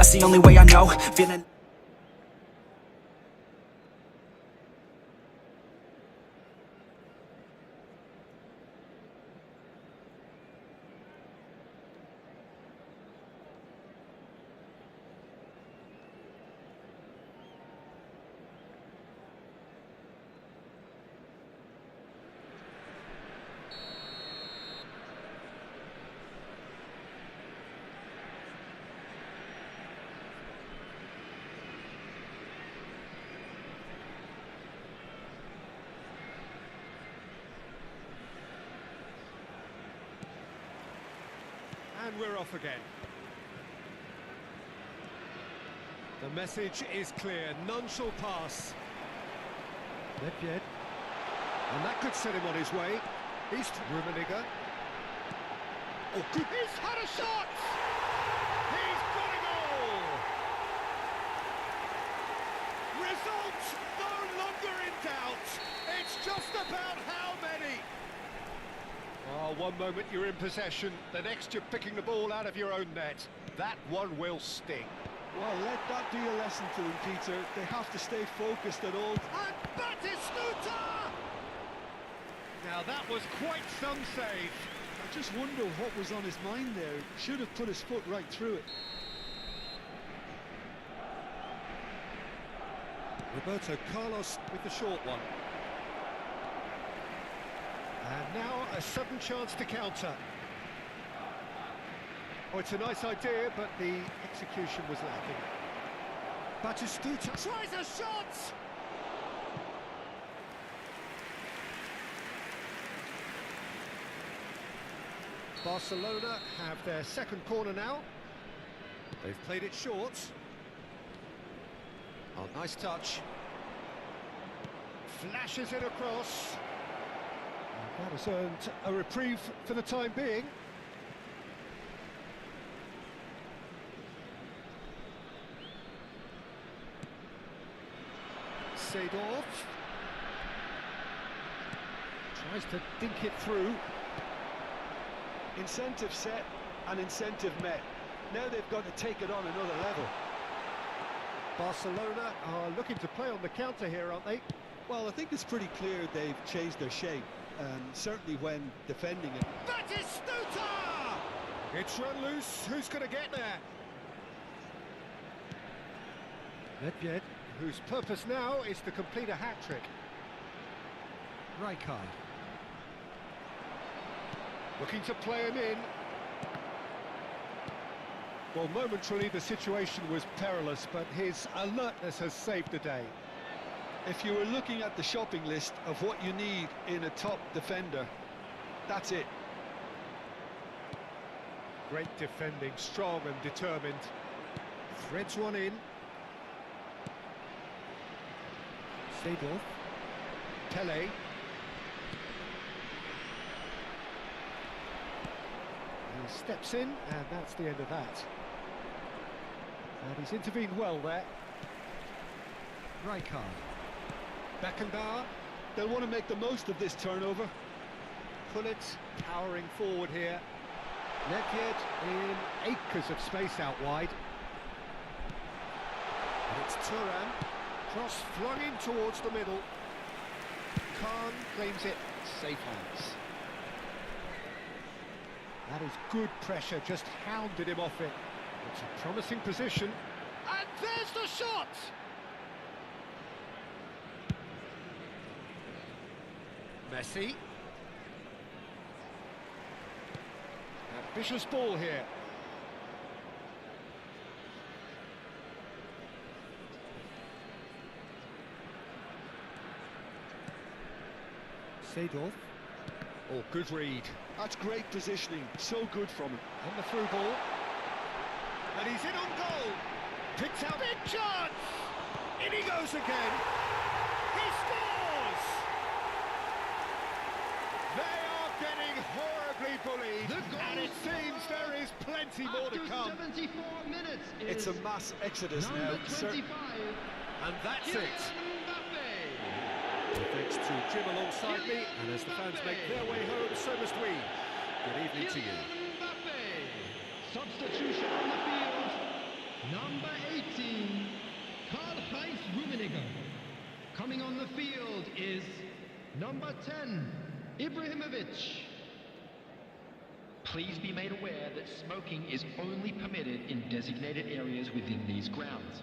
That's the only way I know. Feeling And we're off again. The message is clear, none shall pass. Midfield. And that could set him on his way. He's Rummenigge. Oh, good. He's had a shot! He's got a goal! Result no longer in doubt. It's just about how many. Oh, one moment you're in possession, the next you're picking the ball out of your own net. That one will sting. Well, let that be a lesson to them, Peter. They have to stay focused at all. And Batistuta! Now that was quite some save. I just wonder what was on his mind there. Should have put his foot right through it. Roberto Carlos with the short one. And now a sudden chance to counter. Oh, it's a nice idea, but the execution was lacking. Batistuta tries a shot! Barcelona have their second corner now. They've played it short. Oh, nice touch. Flashes it across. That has earned a reprieve for the time being. Seedorf tries to dink it through. Incentive set and incentive met. Now they've got to take it on another level. Barcelona are looking to play on the counter here, aren't they? Well, I think it's pretty clear they've changed their shape, certainly when defending it. Batistuta! It's run loose. Who's going to get there? Midfield, whose purpose now is to complete a hat-trick. Rijkaard. Looking to play him in. Well, momentarily the situation was perilous, but his alertness has saved the day. If you were looking at the shopping list of what you need in a top defender, that's it. Great defending, strong and determined. Threads one in. Seedorf. Pele. He steps in, and that's the end of that. And he's intervened well there. Rijkaard. Beckenbauer. They'll want to make the most of this turnover. Pullet powering forward here. Nedved in acres of space out wide. And it's Turan. Cross flung in towards the middle. Khan claims it. Safe hands. That is good pressure, just hounded him off it. It's a promising position. And there's the shot! Messi. Ambitious ball here. Seedorf. Oh, good read. That's great positioning, so good from him. On the through ball. And he's in on goal. Picks out. Big chance! In he goes again. He scores! They are getting horribly bullied. And it seems there is plenty more to come. 74 minutes. It's a mass exodus now. And that's it. Thanks to Jim alongside me, and as the fans make their way home, so must we. Good evening to you. Substitution on the field. Number 18, Karl-Heinz Rummenigge. Coming on the field is number 10, Ibrahimovic. Please be made aware that smoking is only permitted in designated areas within these grounds.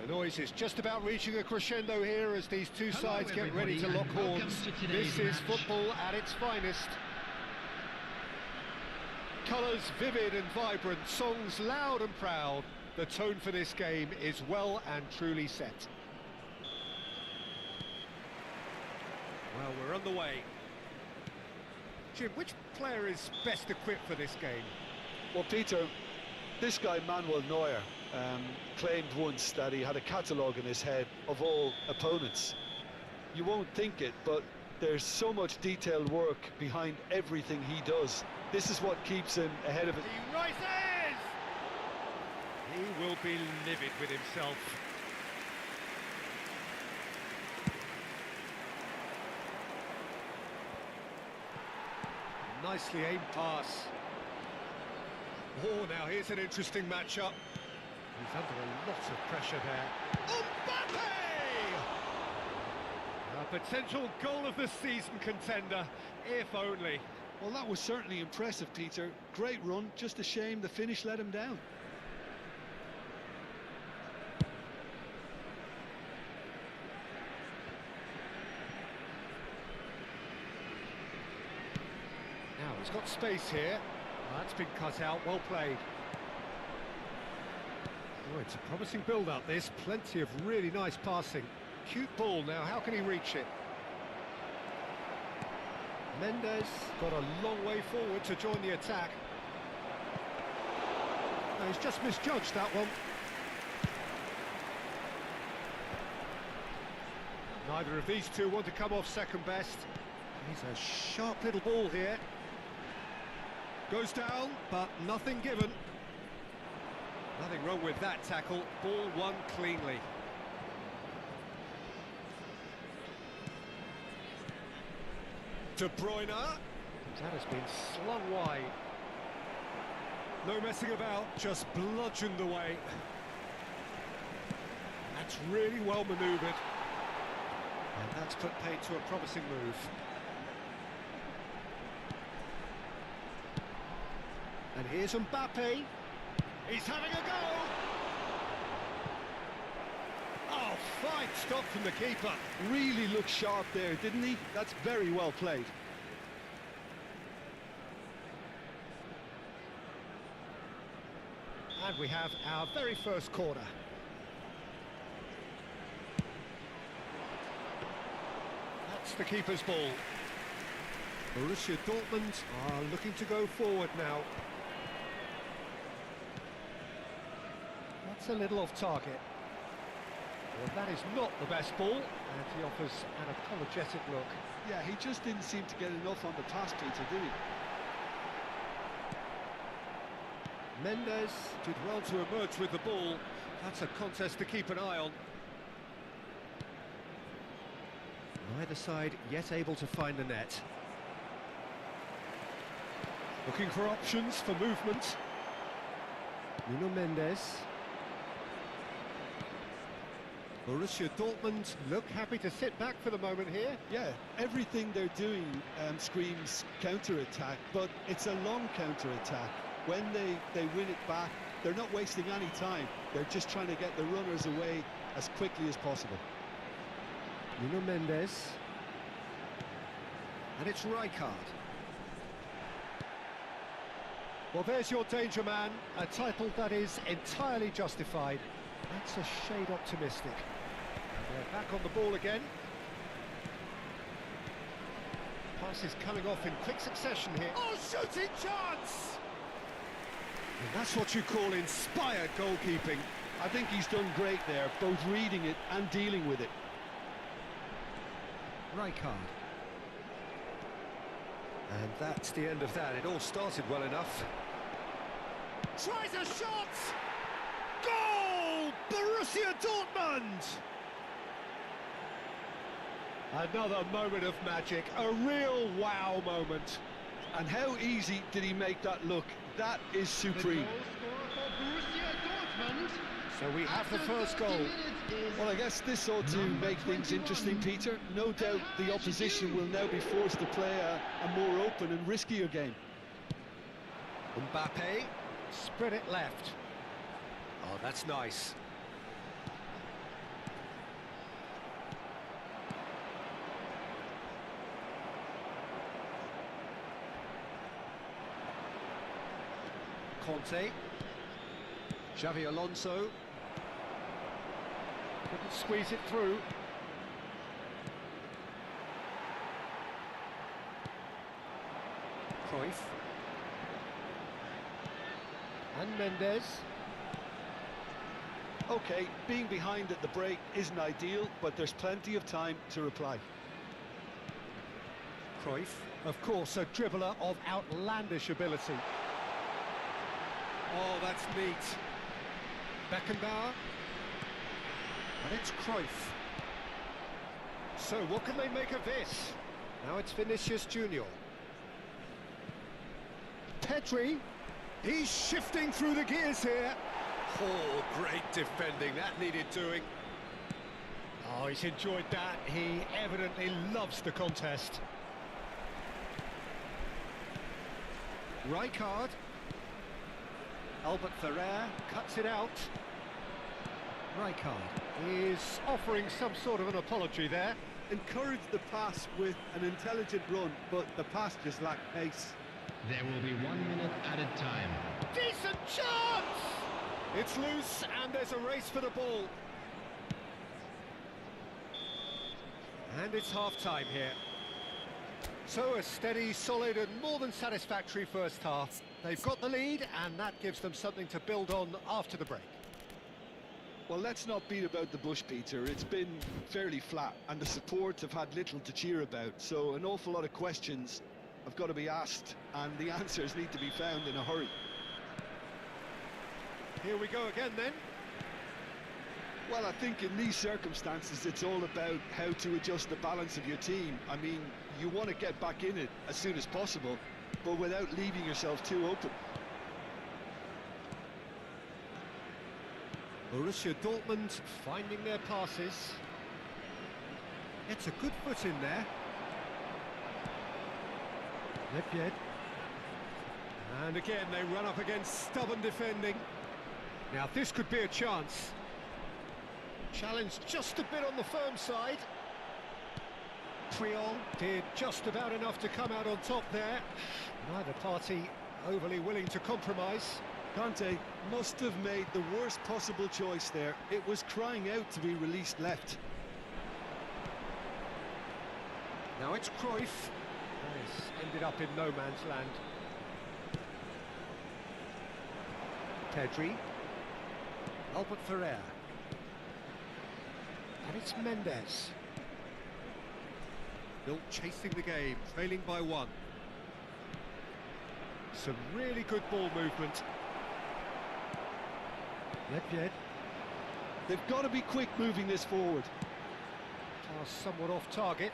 The noise is just about reaching a crescendo here as these two sides get ready to lock horns. This is football at its finest. Colours vivid and vibrant, songs loud and proud. The tone for this game is well and truly set. Well, we're on the way. Jim, which player is best equipped for this game? Well, Peter, this guy Manuel Neuer claimed once that he had a catalogue in his head of all opponents. You won't think it, but there's so much detailed work behind everything he does. This is what keeps him ahead of it. He rises! He will be livid with himself. Nicely aimed pass. Oh, now here's an interesting matchup. He's under a lot of pressure there. Mbappe! A potential goal of the season contender, if only. Well, that was certainly impressive, Peter. Great run, just a shame the finish let him down. Now, he's got space here. That's been cut out, well played. Oh, it's a promising build-up, this. Plenty of really nice passing. Cute ball now, how can he reach it? Mendes got a long way forward to join the attack. No, he's just misjudged that one. Neither of these two want to come off second best. He's a sharp little ball here. Goes down, but nothing given. Nothing wrong with that tackle. Ball won cleanly. De Bruyne. That has been slung wide. No messing about, just bludgeoned away. That's really well manoeuvred. And that's put paid to a promising move. And here's Mbappe. He's having a go! Oh, fine stop from the keeper. Really looked sharp there, didn't he? That's very well played. And we have our very first corner. That's the keeper's ball. Borussia Dortmund are looking to go forward now. That's a little off target. Well, that is not the best ball, and he offers an apologetic look. Yeah, he just didn't seem to get enough on the pass, Peter, did he? Mendes did well to emerge with the ball. That's a contest to keep an eye on. Neither side yet able to find the net. Looking for options for movement. Nuno Mendes. Borussia Dortmund look happy to sit back for the moment here. Yeah, everything they're doing screams counter-attack, but it's a long counter-attack. When they win it back, they're not wasting any time. They're just trying to get the runners away as quickly as possible. Nuno Mendes. And it's Rijkaard. Well, there's your danger man, a title that is entirely justified. That's a shade optimistic. And they're back on the ball again. Pass is coming off in quick succession here. Oh, shooting chance! And that's what you call inspired goalkeeping. I think he's done great there, both reading it and dealing with it. Rijkaard. And that's the end of that. It all started well enough. Tries a shot! Goal! Borussia Dortmund! Another moment of magic, a real wow moment. And how easy did he make that look? That is supreme. So we have the first goal. Well, I guess this ought to make things interesting, Peter. No doubt the opposition will now be forced to play a more open and riskier game. Mbappe, spread it left. Oh, that's nice. Conte. Xavi Alonso. Couldn't squeeze it through. Cruyff. And Mendes. Okay, being behind at the break isn't ideal, but there's plenty of time to reply. Cruyff, of course, a dribbler of outlandish ability. Oh, that's neat. Beckenbauer. And it's Cruyff. So what can they make of this? Now it's Vinicius Junior. Pedri. He's shifting through the gears here. Oh, great defending. That needed doing. Oh, he's enjoyed that. He evidently loves the contest. Rijkaard. Albert Ferrer cuts it out. Rijkaard is offering some sort of an apology there. Encouraged the pass with an intelligent run, but the pass just lacked pace. There will be 1 minute added time. Decent chance! It's loose and there's a race for the ball. And it's half-time here. So a steady, solid and more than satisfactory first half. They've got the lead and that gives them something to build on after the break. Well, let's not beat about the bush, Peter. It's been fairly flat and the support have had little to cheer about. So an awful lot of questions have got to be asked and the answers need to be found in a hurry. Here we go again then. Well, I think in these circumstances it's all about how to adjust the balance of your team. I mean, You want to get back in it as soon as possible, but without leaving yourself too open. Borussia Dortmund finding their passes. It's a good foot in there. Midfield. And again, they run up against stubborn defending. Now, this could be a chance. Challenge just a bit on the firm side. Triol did just about enough to come out on top there. Neither party overly willing to compromise. Conte must have made the worst possible choice there. It was crying out to be released left. Now it's Cruyff. Nice. Ended up in no man's land. Pedri. Albert Ferrer. And it's Mendes. Still chasing the game, trailing by 1. Some really good ball movement. Midfield. They've got to be quick moving this forward. Pass somewhat off target.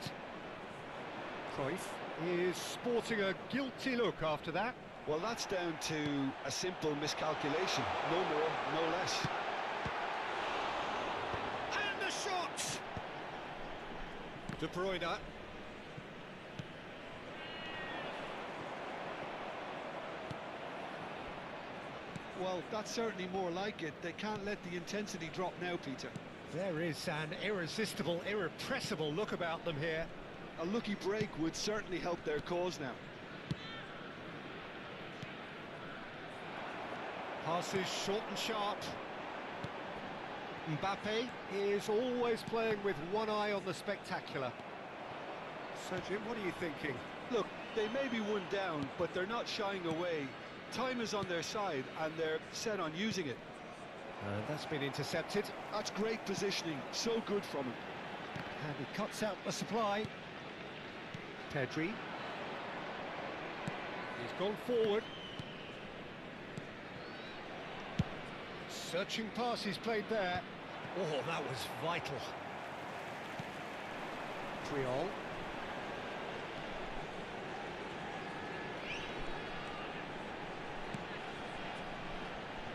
Cruyff is sporting a guilty look after that. Well, that's down to a simple miscalculation. No more, no less. And the shot! De Bruyne. Well, that's certainly more like it. They can't let the intensity drop now, Peter. There is an irresistible, irrepressible look about them here. A lucky break would certainly help their cause now. Passes short and sharp. Mbappe is always playing with one eye on the spectacular. So, Jim, what are you thinking? Look, they may be one down, but they're not shying away. Time is on their side, and they're set on using it. And that's been intercepted. That's great positioning, so good from him. And he cuts out the supply. Pedri. He's gone forward. Searching pass he's played there. Oh, that was vital. Triol.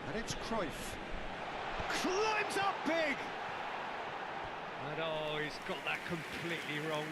And it's Cruyff. Climbs up big! And oh, he's got that completely wrong.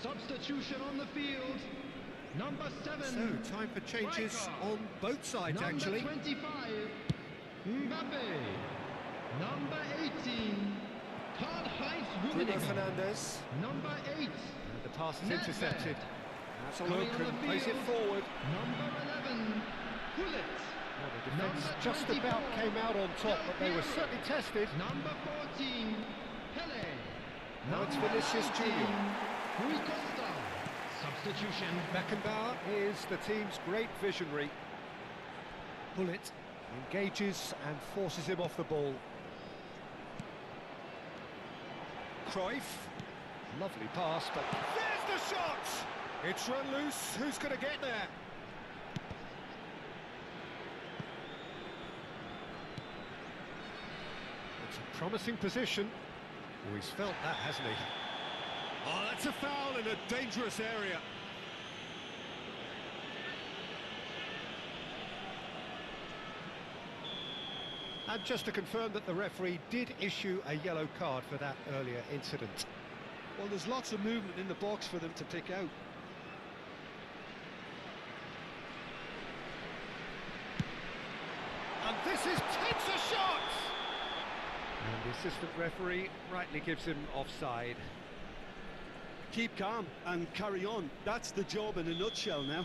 Substitution on the field. Number 7. So, time for changes Striker. on both sides, Number actually. 25. Mbappe. Number 18. Karl-Heinz Bruno Rummenigge. Fernandes. Number 8. And the pass is Nedved. intercepted. That's a Coming look on the and plays it field. forward. Number 11. Gullit. Now, the defence Number just 24. about came out on top, but they were certainly tested. Number 14. Pele. Now it's Number Vinicius 19, Junior. Rui Costa. Substitution. Beckenbauer is the team's great visionary. Bullet engages and forces him off the ball. Cruyff. Lovely pass, but there's the shot! It's run loose. Who's going to get there? It's a promising position. Oh, he's felt that, hasn't he? Oh, that's a foul in a dangerous area. And just to confirm that the referee did issue a yellow card for that earlier incident. Well, there's lots of movement in the box for them to pick out. And this is takes a shot! And the assistant referee rightly gives him offside. Keep calm and carry on. That's the job in a nutshell now.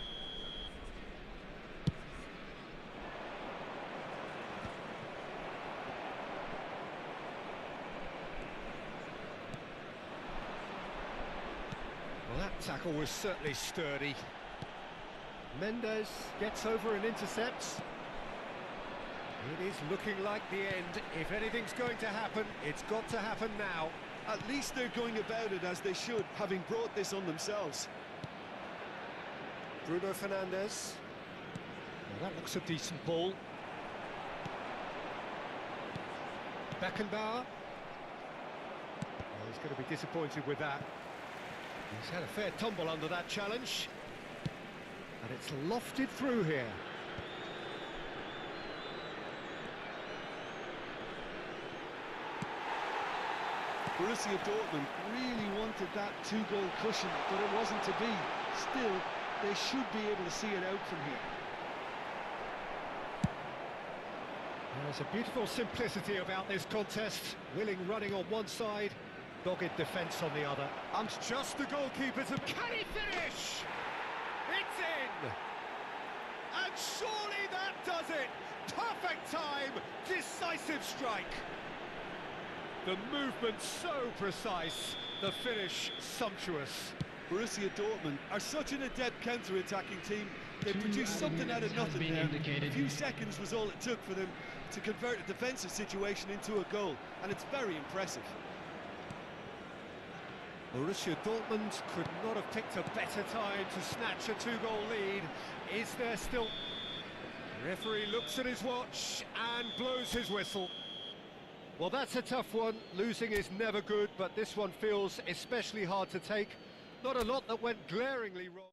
Well, that tackle was certainly sturdy. Mendes gets over and intercepts. It is looking like the end. If anything's going to happen, it's got to happen now. At least they're going about it as they should, having brought this on themselves. Bruno Fernandes. Well, that looks a decent ball. Beckenbauer. Well, he's going to be disappointed with that. He's had a fair tumble under that challenge. And it's lofted through here. Borussia Dortmund really wanted that two-goal cushion, but it wasn't to be. Still, they should be able to see it out from here. There's a beautiful simplicity about this contest. Willing running on one side, dogged defence on the other. And just the goalkeeper to... Can he finish? It's in! And surely that does it! Perfect time, decisive strike. The movement so precise, the finish sumptuous. Borussia Dortmund are such an adept counter-attacking team. They produced something out of nothing there. A few seconds was all it took for them to convert a defensive situation into a goal, and it's very impressive. Borussia Dortmund could not have picked a better time to snatch a two-goal lead. Is there still... The referee looks at his watch and blows his whistle. Well, that's a tough one. Losing is never good, but this one feels especially hard to take. Not a lot that went glaringly wrong.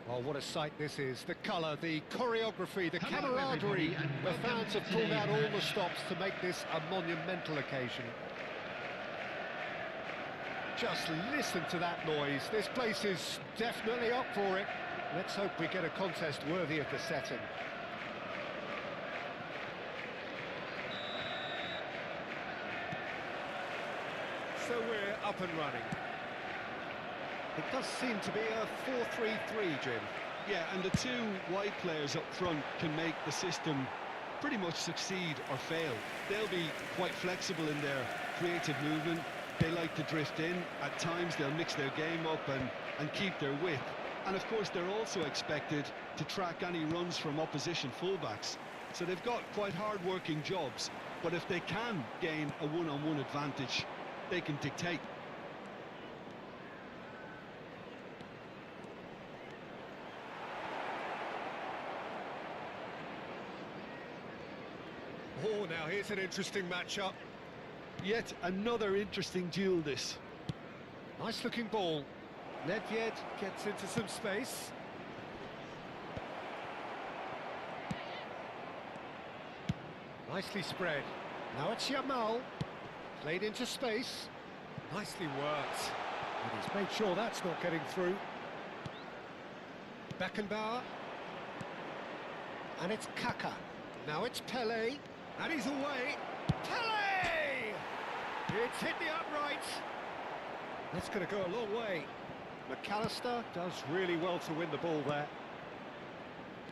Oh, what a sight this is. The colour, the choreography, the Hello, camaraderie. everybody, and The welcome fans to have pulled out today's all the match. stops to make this a monumental occasion. Just listen to that noise. This place is definitely up for it. Let's hope we get a contest worthy of the setting. So we're up and running. It does seem to be a 4-3-3, Jim. Yeah, and the two wide players up front can make the system pretty much succeed or fail. They'll be quite flexible in their creative movement. They like to drift in. At times they'll mix their game up and keep their width. And of course they're also expected to track any runs from opposition fullbacks. So they've got quite hard-working jobs. But if they can gain a one-on-one advantage, they can dictate. Oh, now here's an interesting matchup. Yet another interesting duel, this. Nice looking ball. Nedved gets into some space. Nicely spread. Now it's Yamal. Played into space. Nicely worked. And he's made sure that's not getting through. Beckenbauer. And it's Kaka. Now it's Pele. And he's away. Pele! It's hit the uprights. That's going to go a long way. McAllister does really well to win the ball there.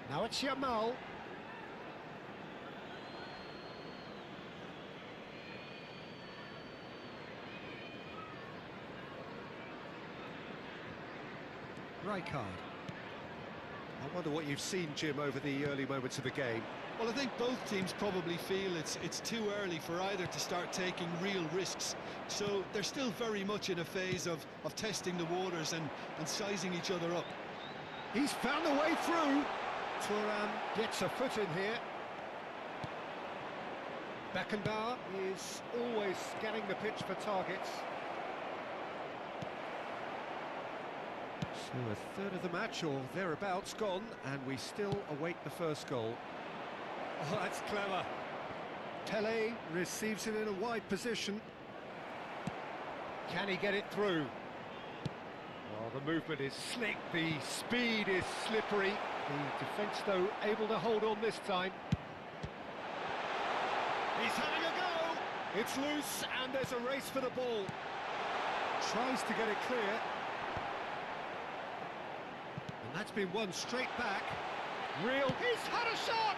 Now it's Yamal. Rijkaard. I wonder what you've seen, Jim, over the early moments of the game. Well, I think both teams probably feel it's too early for either to start taking real risks. So they're still very much in a phase of testing the waters and sizing each other up. He's found a way through. Thuram gets a foot in here. Beckenbauer is always scanning the pitch for targets. So a third of the match or thereabouts gone, and we still await the first goal. Oh, that's clever. Pele receives it in a wide position. Can he get it through? Oh, the movement is slick, the speed is slippery. The defence, though, able to hold on this time. He's having a go! It's loose, and there's a race for the ball. Tries to get it clear. And that's been won straight back. He's had a shot!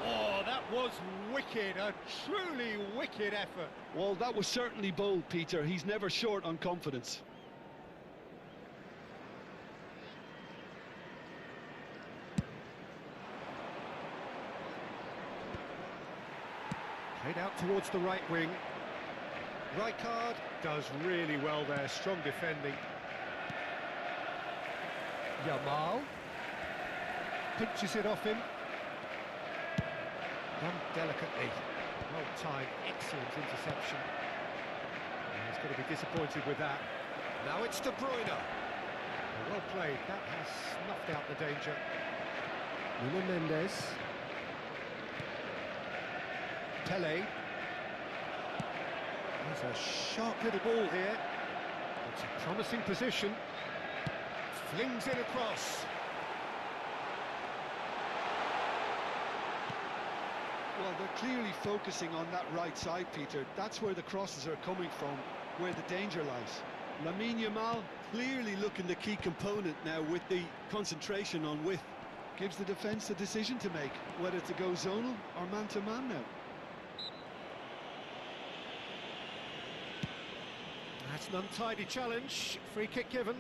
Oh, that was wicked, a truly wicked effort. Well, that was certainly bold, Peter. He's never short on confidence. Played out towards the right wing. Rijkaard does really well there, strong defending. Yamal pinches it off him. Done delicately. Well timed, excellent interception. And he's going to be disappointed with that. Now it's De Bruyne. Well played, that has snuffed out the danger. Nuno Mendes. Pele. There's a sharp little ball here. It's a promising position. Flings it across. Well, they're clearly focusing on that right side, Peter. That's where the crosses are coming from, where the danger lies. Lamine Yamal clearly looking the key component now with the concentration on width. Gives the defence a decision to make, whether to go zonal or man-to-man now. That's an untidy challenge. Free kick given.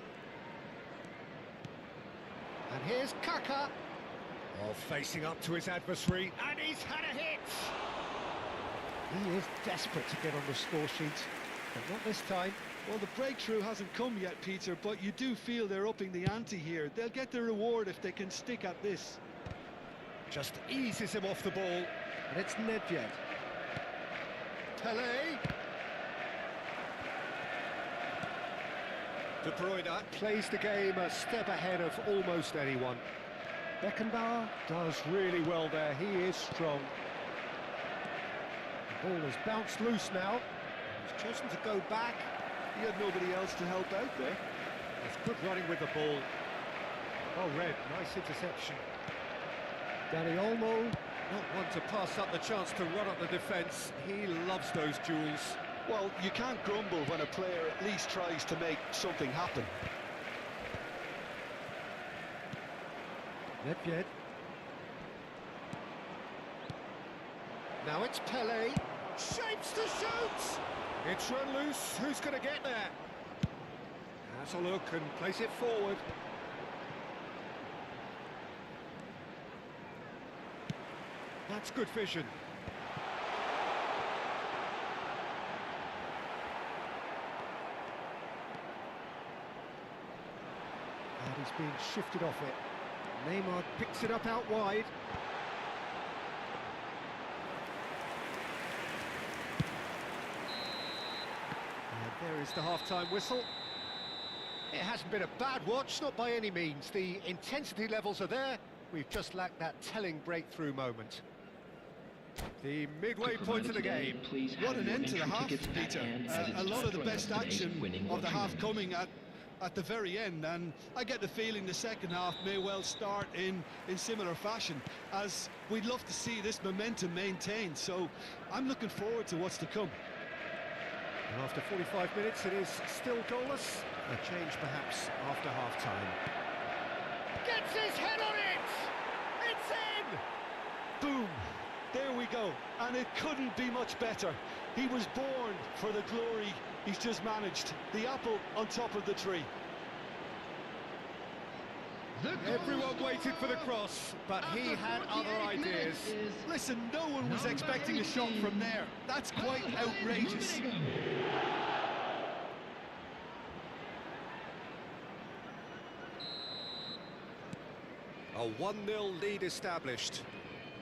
And here's Kaka. Oh, facing up to his adversary, and he's had a hit! He is desperate to get on the score sheet, but not this time. Well, the breakthrough hasn't come yet, Peter, but you do feel they're upping the ante here. They'll get the reward if they can stick at this. Just eases him off the ball, and it's Nedved. Pele. De Bruyne plays the game a step ahead of almost anyone. Beckenbauer does really well there, he is strong. The ball has bounced loose now. He's chosen to go back. He had nobody else to help out there. It's good running with the ball. Well read, nice interception. Danny Olmo, not one to pass up the chance to run up the defence. He loves those duels. Well, you can't grumble when a player at least tries to make something happen. Nedved. Now it's Pele. Shapes to shoot! It's run loose. Who's going to get there? Has a look and place it forward. That's good vision. And he's being shifted off it. Neymar picks it up out wide. And there is the half-time whistle. It hasn't been a bad watch, not by any means. The intensity levels are there. We've just lacked that telling breakthrough moment. The midway point of the game. What an end to the half, Peter. A lot of the best action of the half coming at the very end, and I get the feeling the second half may well start in similar fashion, as we'd love to see this momentum maintained, so I'm looking forward to what's to come. And after 45 minutes it is still goalless. A change perhaps after half-time. Gets his head on it! It's in! Boom! There we go, and it couldn't be much better. He was born for the glory he's just managed. The apple on top of the tree. Everyone waited for the cross, but he had other ideas. Listen, no one was expecting a shot from there. That's quite outrageous. A 1-0 lead established.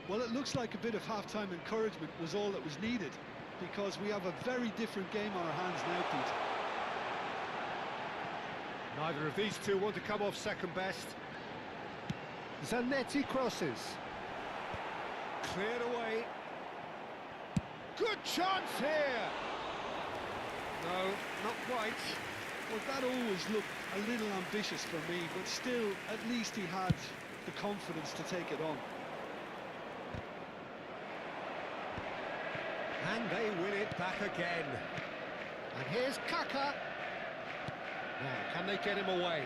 Well, it looks like a bit of half-time encouragement was all that was needed, because we have a very different game on our hands now, Pete. Neither of these two want to come off second best. Zanetti crosses. Cleared away. Good chance here! No, not quite. Well, that always looked a little ambitious for me, but still, at least he had the confidence to take it on. And they win it back again. And here's Kaka. Now, can they get him away?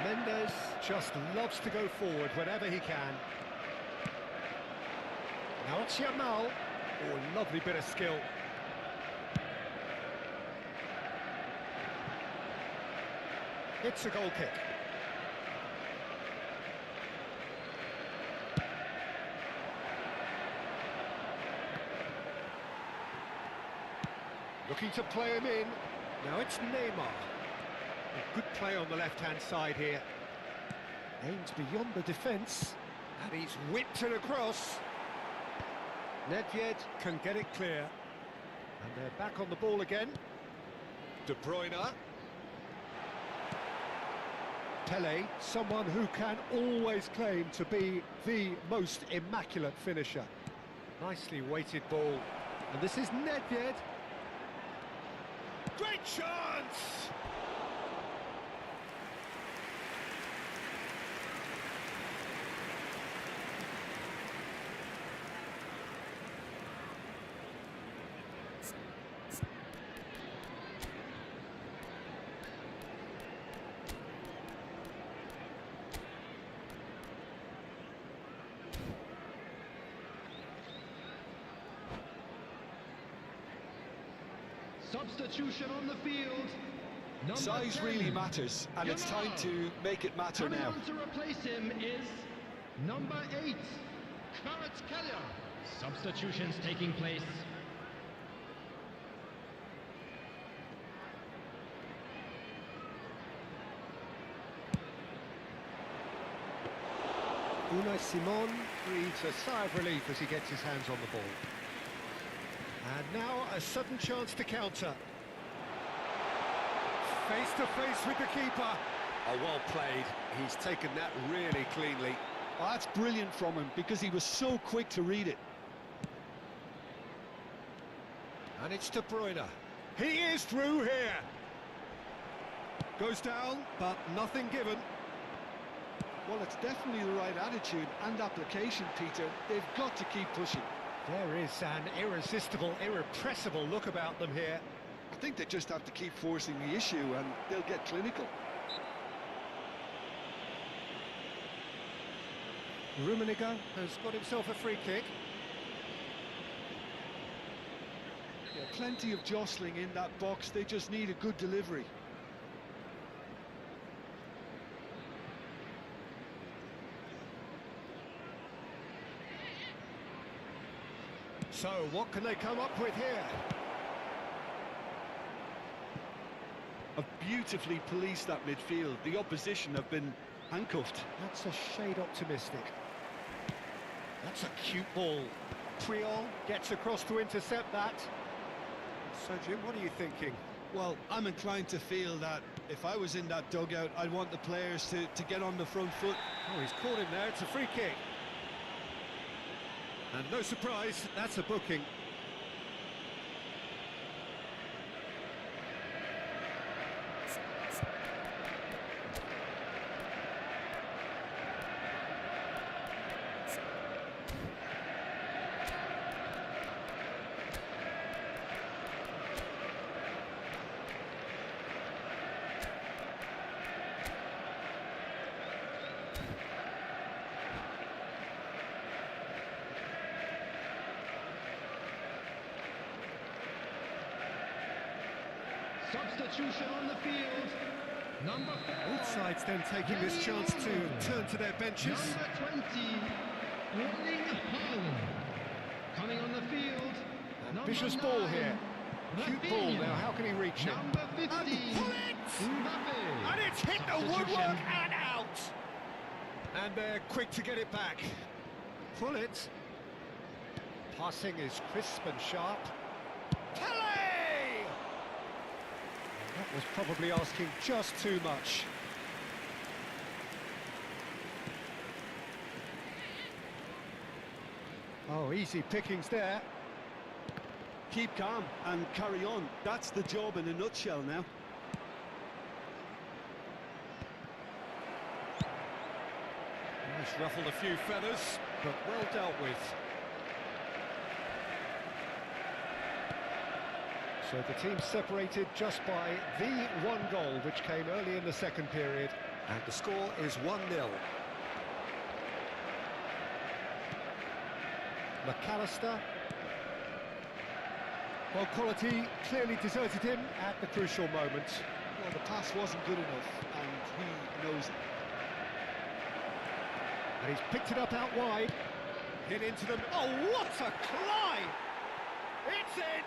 Mendes just loves to go forward whenever he can. Now it's Yamal. Oh, lovely bit of skill. It's a goal kick. Looking to play him in. Now it's Neymar. A good play on the left-hand side here. Aims beyond the defence. And he's whipped it across. Nedved can get it clear. And they're back on the ball again. De Bruyne. Pele, someone who can always claim to be the most immaculate finisher. Nicely weighted ball. And this is Nedved. Great chance! Substitution on the field. Number Size 10, really matters, and it's time to make it matter Coming now. on to replace him is number 8, Kvaratskhelia. Substitutions taking place. Unai Simon breathes a sigh of relief as he gets his hands on the ball. And now a sudden chance to counter. Face to face with the keeper. Oh, well played. He's taken that really cleanly. Oh, that's brilliant from him because he was so quick to read it. And it's De Bruyne. He is through here. Goes down, but nothing given. Well, it's definitely the right attitude and application, Peter. They've got to keep pushing. There is an irresistible, irrepressible look about them here. I think they just have to keep forcing the issue and they'll get clinical. Rummenigge has got himself a free kick. Yeah, plenty of jostling in that box. They just need a good delivery. So, what can they come up with here? Have beautifully policed that midfield. The opposition have been handcuffed. That's a shade optimistic. That's a cute ball. Triol gets across to intercept that. So, Jim, what are you thinking? Well, I'm inclined to feel that if I was in that dugout, I'd want the players to get on the front foot. Oh, he's caught him there. It's a free kick. And no surprise, that's a booking. Substitution on the field. Number 4. Both sides then taking this chance to turn to their benches. Number 20, Erling Haaland. Coming on the field. Ambitious Number ball 9, here. Cute ball now, how can he reach it? Number 50, And pull it! Mbappe. And it's hit the woodwork and out! And they're quick to get it back. Pull it. Passing is crisp and sharp. Pele! That was probably asking just too much. Oh, easy pickings there. Keep calm and carry on. That's the job in a nutshell now. He's ruffled a few feathers, but well dealt with. So the team separated just by the one goal, which came early in the second period. And the score is 1-0. McAllister. Well, quality clearly deserted him at the crucial moment. Well, the pass wasn't good enough, and he knows it. And he's picked it up out wide. Hit into them. Oh, what a climb! It's in!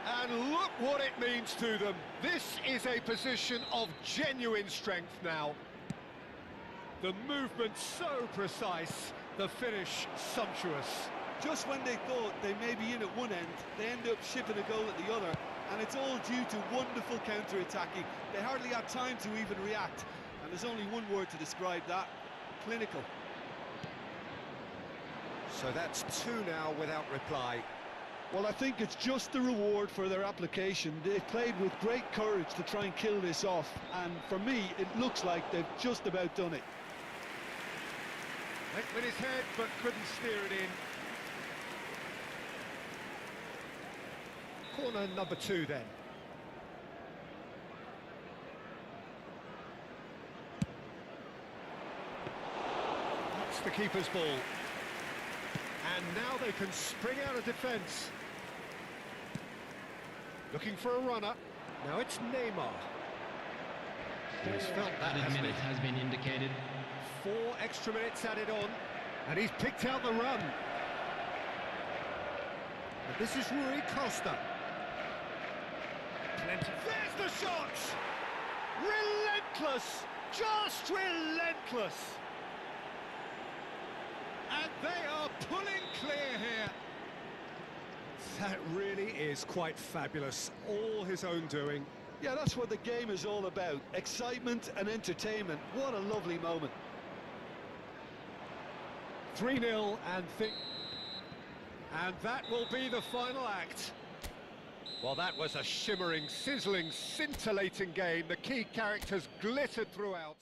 And look what it means to them. This is a position of genuine strength now. The movement so precise, the finish sumptuous. Just when they thought they may be in at one end, they end up shipping a goal at the other, and it's all due to wonderful counter-attacking. They hardly had time to even react, and there's only one word to describe that: clinical. So that's 2 now without reply. Well, I think it's just the reward for their application. They played with great courage to try and kill this off, and for me, it looks like they've just about done it. Went with his head, but couldn't steer it in. Corner number 2 then. That's the keeper's ball. And now they can spring out of defence. Looking for a runner. Now it's Neymar. He's felt that, hasn't he? Has been indicated. 4 extra minutes added on. And he's picked out the run. And this is Rui Costa. Plenty. There's the shot! Relentless! Just relentless! And they are pulling clear here. That really is quite fabulous. All his own doing. Yeah, that's what the game is all about. Excitement and entertainment. What a lovely moment. 3-0 and that will be the final act. Well, that was a shimmering, sizzling, scintillating game. The key characters glittered throughout.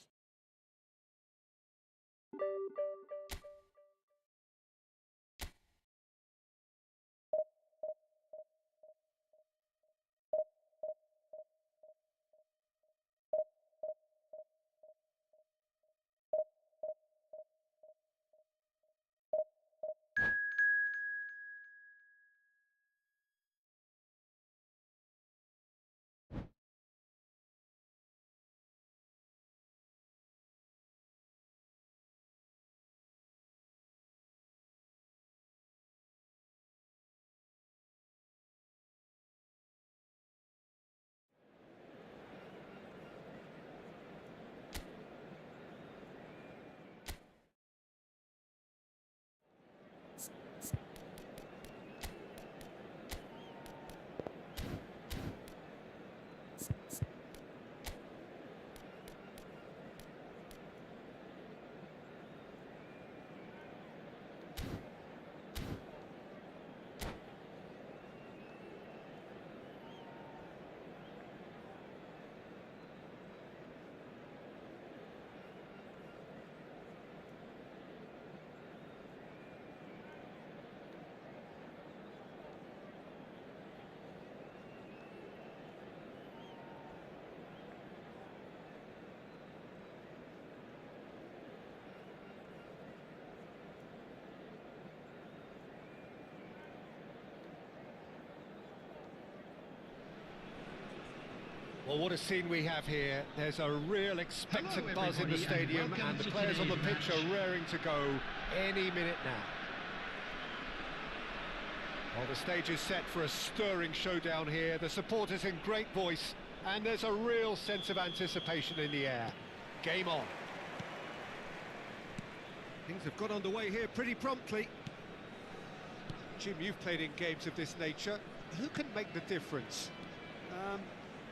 Well, what a scene we have here. There's a real expectant buzz in the stadium, and the players on the pitch are raring to go any minute now. Well, the stage is set for a stirring showdown here. The supporters in great voice, and there's a real sense of anticipation in the air. Game on. Things have got underway here pretty promptly. Jim, you've played in games of this nature. Who can make the difference?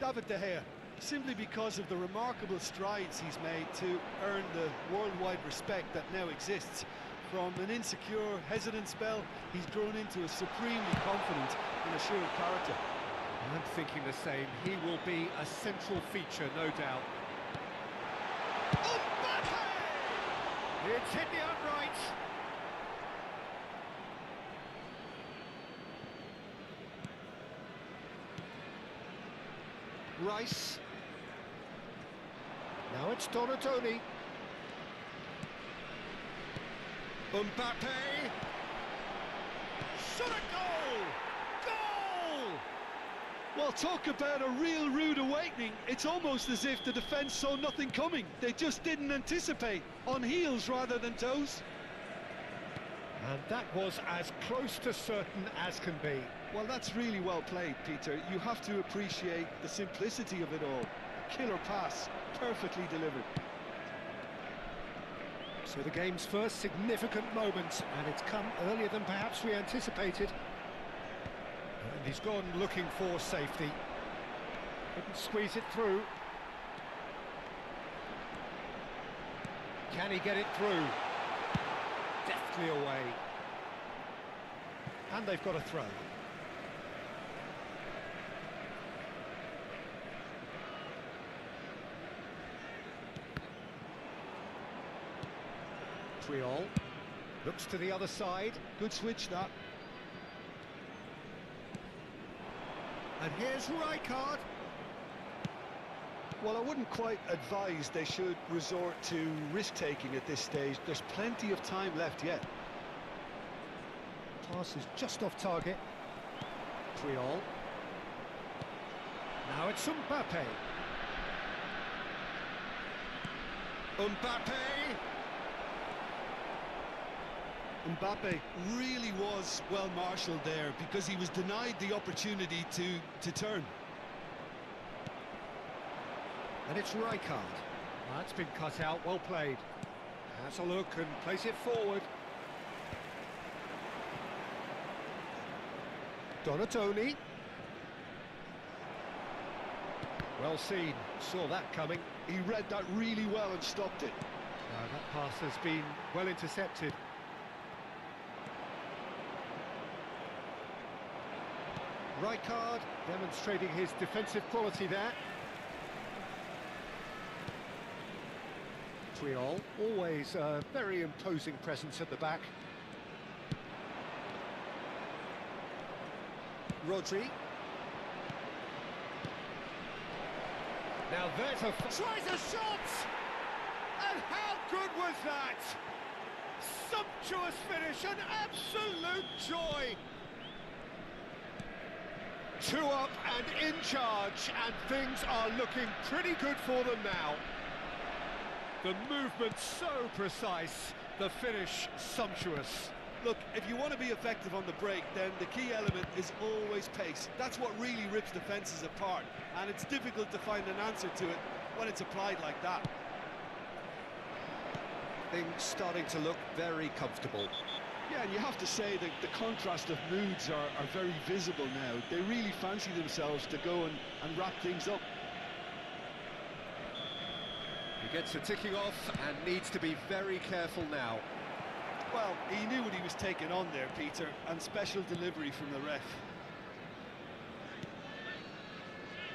David De Gea, simply because of the remarkable strides he's made to earn the worldwide respect that now exists. From an insecure, hesitant spell, he's grown into a supremely confident and assured character. I'm thinking the same. He will be a central feature, no doubt. Mbappe! It's hit the upright. Rice. Now it's Donatoni. Mbappe. Shot a goal! Goal! Well, talk about a real rude awakening. It's almost as if the defence saw nothing coming. They just didn't anticipate. On heels rather than toes. And that was as close to certain as can be. Well, that's really well played, Peter. You have to appreciate the simplicity of it all. A killer pass, perfectly delivered. So the game's first significant moment, and it's come earlier than perhaps we anticipated. And he's gone looking for safety. Couldn't squeeze it through. Can he get it through? Deftly away. And they've got a throw. Triol looks to the other side. Good switch, that. And here's Rijkaard. Well, I wouldn't quite advise they should resort to risk-taking at this stage. There's plenty of time left yet. Pass is just off target. Triol. Now it's Mbappe. Mbappe! Mbappe really was well marshalled there because he was denied the opportunity to turn. And it's Rijkaard. That's been cut out, well played. Has a look and plays it forward. Donatoni. Well seen, saw that coming. He read that really well and stopped it. That pass has been well intercepted. Rijkaard demonstrating his defensive quality there. Triol, always a very imposing presence at the back. Rodri. Now there's a... tries a shot! And how good was that? Sumptuous finish, an absolute joy! 2 up and in charge, and things are looking pretty good for them now. The movement so precise, the finish sumptuous. Look, if you want to be effective on the break, then the key element is always pace. That's what really rips defences apart, and it's difficult to find an answer to it when it's applied like that. Things starting to look very comfortable. Yeah, and you have to say that the contrast of moods are very visible now. They really fancy themselves to go and wrap things up. He gets a ticking off and needs to be very careful now. Well, he knew what he was taking on there, Peter, and special delivery from the ref.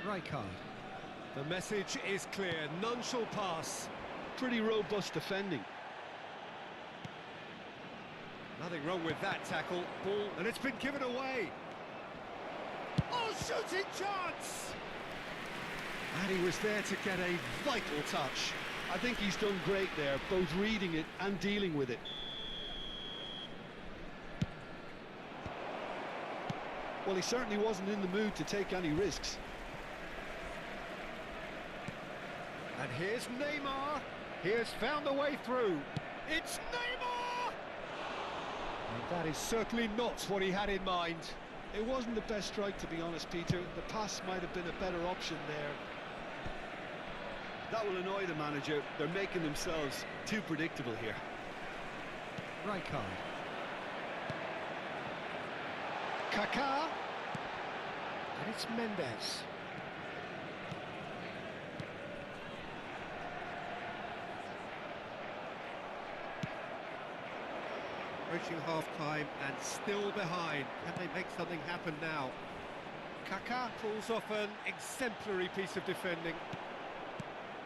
Rijkaard. The message is clear, none shall pass. Pretty robust defending. Nothing wrong with that tackle. Ball, and it's been given away. Oh, shooting chance! And he was there to get a vital touch. I think he's done great there, both reading it and dealing with it. Well, he certainly wasn't in the mood to take any risks. And here's Neymar. He has found the way through. It's Neymar! And that is certainly not what he had in mind. It wasn't the best strike, to be honest, Peter. The pass might have been a better option there. That will annoy the manager. They're making themselves too predictable here. Rijkaard. Kaká. And it's Mendes. Approaching half-time and still behind. Can they make something happen now? Kaká pulls off an exemplary piece of defending.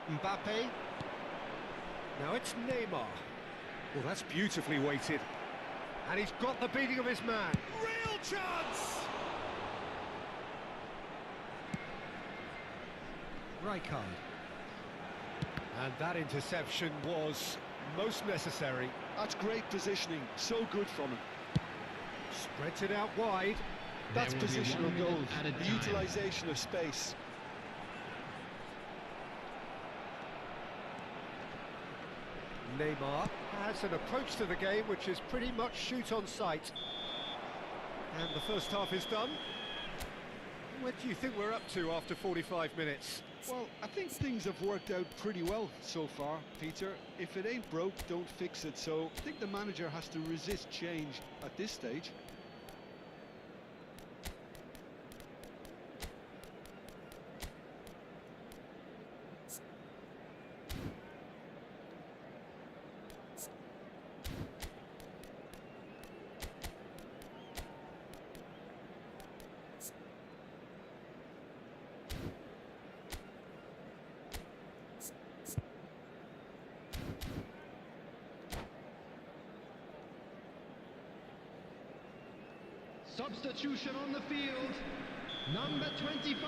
Mbappe. Now it's Neymar. Well, that's beautifully weighted. And he's got the beating of his man. Real chance! Rijkaard. And that interception was most necessary. That's great positioning, so good from him. Spreads it out wide. That's positional gold, the utilisation of space. Neymar has an approach to the game which is pretty much shoot on sight. And the first half is done. Where do you think we're up to after 45 minutes? Well, I think things have worked out pretty well so far, Peter. If it ain't broke, don't fix it. So I think the manager has to resist change at this stage. Substitution on the field. Number 25,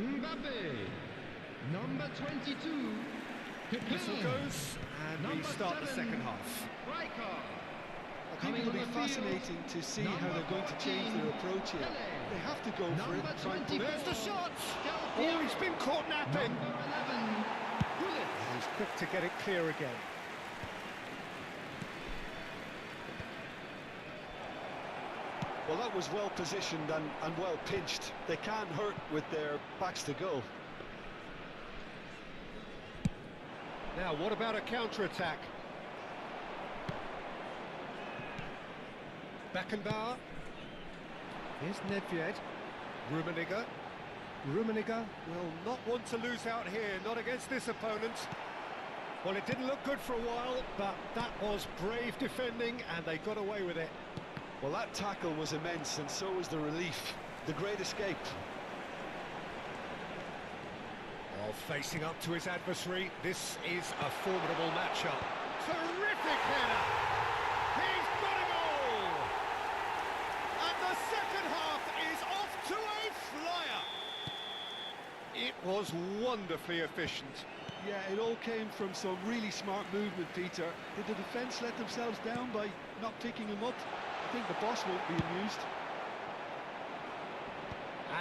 Mbappe. Number 22, Whistle goes, and we start the second half. I think it'll be fascinating to see how they're going to change their approach here. They have to go for it. Try and There's the shot! Oh, he's been caught napping! Number 11, Gullit. He's quick to get it clear again. Well, that was well positioned and well pinched. They can't hurt with their backs to goal. Now, what about a counter-attack? Beckenbauer. Here's Nedved. Rummenigge. Rummenigge will not want to lose out here, not against this opponent. Well, it didn't look good for a while, but that was brave defending, and they got away with it. Well, that tackle was immense, and so was the relief. The great escape. While facing up to his adversary, this is a formidable matchup. Terrific header! He's got a goal! And the second half is off to a flyer! It was wonderfully efficient. Yeah, it all came from some really smart movement, Peter. Did the defence let themselves down by not picking him up? I think the boss won't be amused.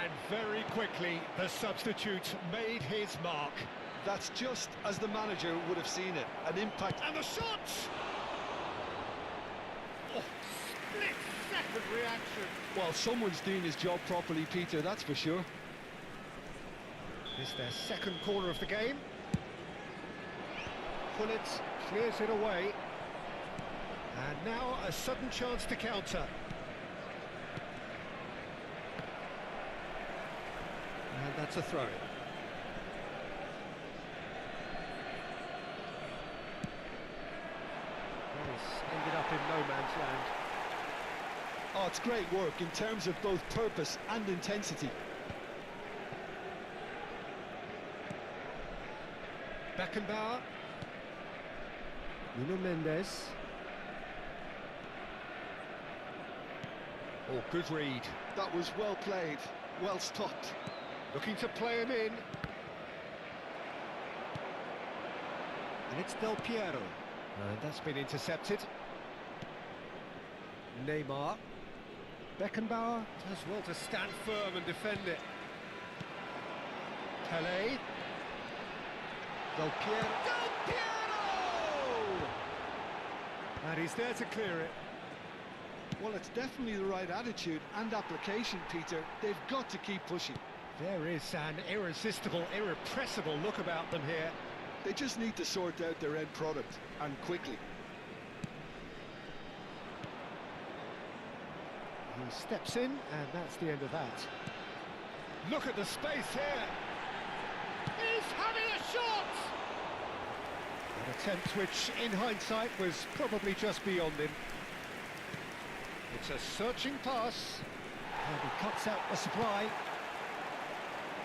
And very quickly, the substitute made his mark. That's just as the manager would have seen it. An impact. And the shot! Oh, split-second reaction. Well, someone's doing his job properly, Peter, that's for sure. It's their second corner of the game. Pullet clears it away. And now a sudden chance to counter. And that's a throw. Ended up in no man's land. Oh, it's great work in terms of both purpose and intensity. Beckenbauer. Nuno Mendes. Oh, good read. That was well played, well stopped. Looking to play him in. And it's Del Piero. And that's been intercepted. Neymar. Beckenbauer does well to stand firm and defend it. Pele. Del Piero. Del Piero! And he's there to clear it. Well, it's definitely the right attitude and application, Peter. They've got to keep pushing. There is an irresistible, irrepressible look about them here. They just need to sort out their end product, and quickly. He steps in, and that's the end of that. Look at the space here. He's having a shot! An attempt which, in hindsight, was probably just beyond him. It's a searching pass. And he cuts out the supply.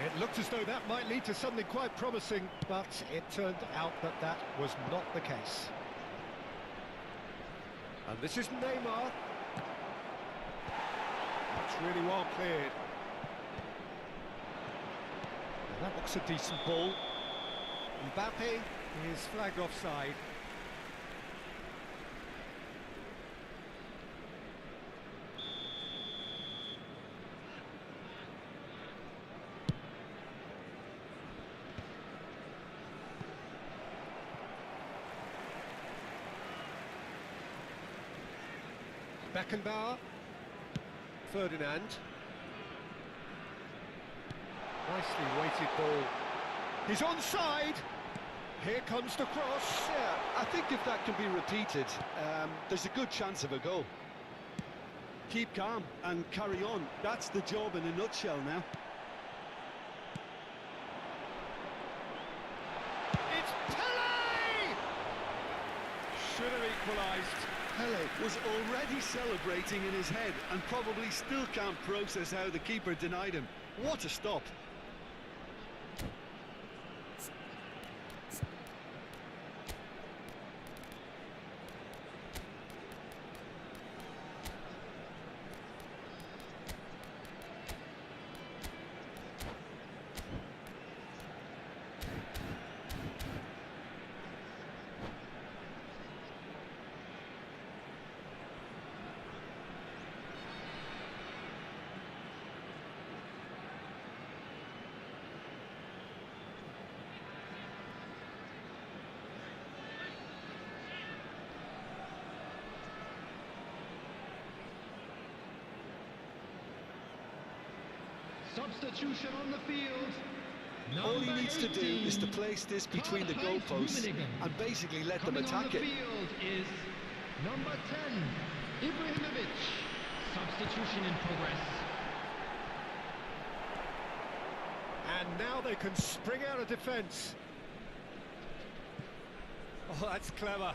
It looked as though that might lead to something quite promising, but it turned out that that was not the case. And this is Neymar. That's really well cleared. And that looks a decent ball. Mbappe is flagged offside. Beckenbauer. Ferdinand. Nicely weighted ball. He's onside. Here comes the cross. Yeah, I think if that can be repeated, there's a good chance of a goal. Keep calm and carry on. That's the job in a nutshell now. It's Pele! Should have equalised. Pele was already celebrating in his head and probably still can't process how the keeper denied him. What a stop. Substitution on the field. All he needs to do is to place this between the goalposts and basically let them attack it. Coming on the field is number 10, Ibrahimovic. Substitution in progress. And now they can spring out of defence. Oh, that's clever.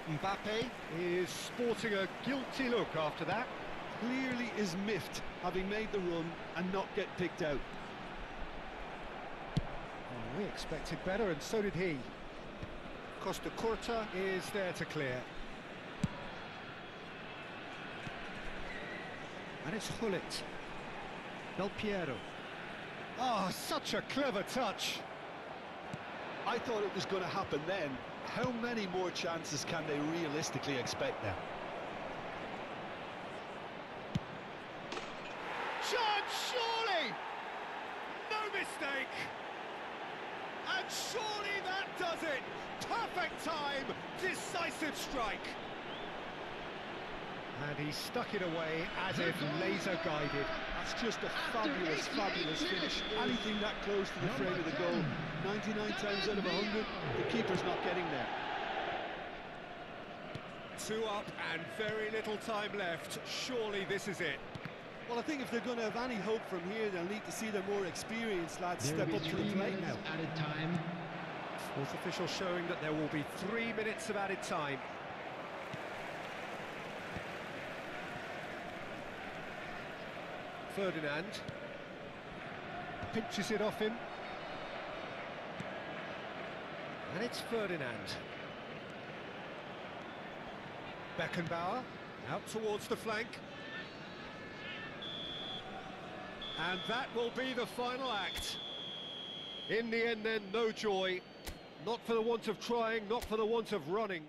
Mbappe is sporting a guilty look after that. Clearly is miffed, having made the run and not get picked out. Oh, we expected better, and so did he. Costa Curta is there to clear. And it's Hullet. Del Piero. Oh, such a clever touch. I thought it was going to happen then. How many more chances can they realistically expect now? Chance, surely! No mistake! And surely that does it! Perfect time! Decisive strike! And he stuck it away as if laser-guided. That's just a fabulous, fabulous finish. Anything that close to the frame of the goal, 99 times out of 100, the keeper's not getting there. 2 up and very little time left. Surely this is it. Well, I think if they're going to have any hope from here, they'll need to see their more experienced lads step up to the plate now. Added time. Fourth official showing that there will be 3 minutes of added time. Ferdinand pinches it off him, and it's Ferdinand. Beckenbauer out towards the flank, and that will be the final act. In the end then, no joy, not for the want of trying, not for the want of running.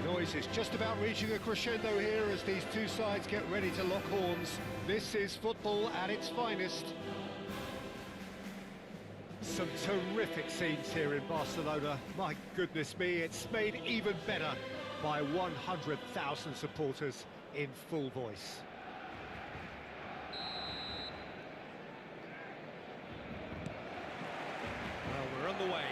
Noise is just about reaching a crescendo here as these two sides get ready to lock horns. This is football at its finest. Some terrific scenes here in Barcelona. My goodness me, it's made even better by 100,000 supporters in full voice. Well, we're on the way.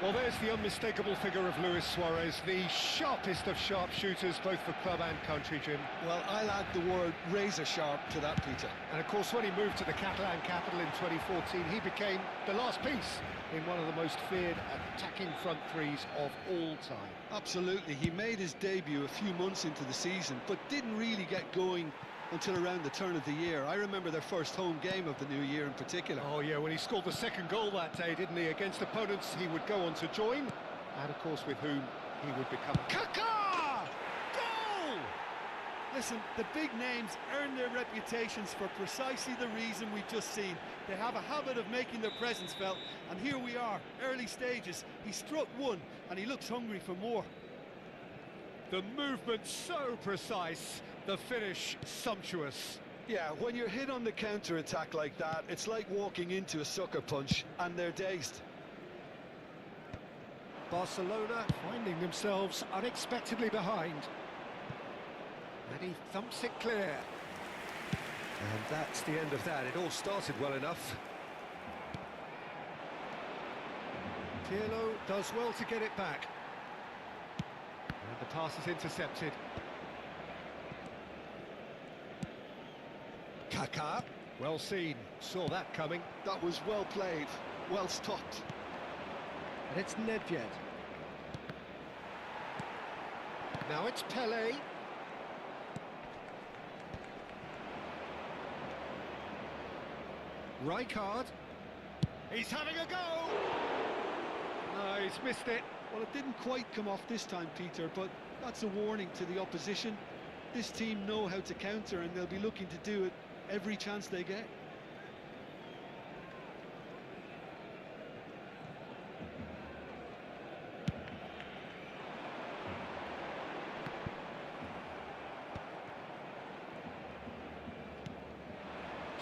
Well, there's the unmistakable figure of Luis Suarez, the sharpest of sharpshooters, both for club and country, Jim. Well, I'll add the word razor sharp to that, Peter. And of course, when he moved to the Catalan capital in 2014, he became the last piece in one of the most feared attacking front threes of all time. Absolutely. He made his debut a few months into the season, but didn't really get going until around the turn of the year. I remember their first home game of the new year in particular. Oh yeah, when he scored the second goal that day, didn't he? Against opponents he would go on to join, and of course with whom he would become. Kaká! Goal! Listen, the big names earn their reputations for precisely the reason we've just seen. They have a habit of making their presence felt, and here we are, early stages. He struck one, and he looks hungry for more. The movement so precise, the finish sumptuous. Yeah, when you're hit on the counter-attack like that, it's like walking into a sucker punch, and they're dazed. Barcelona finding themselves unexpectedly behind. And he thumps it clear. And that's the end of that. It all started well enough. Pirlo does well to get it back. And the pass is intercepted. Kaká, well seen, saw that coming. That was well played, well stopped. And it's Nedved. Now it's Pelé. Rijkaard. He's having a go! No, he's missed it. Well, it didn't quite come off this time, Peter, but that's a warning to the opposition. This team know how to counter, and they'll be looking to do it every chance they get.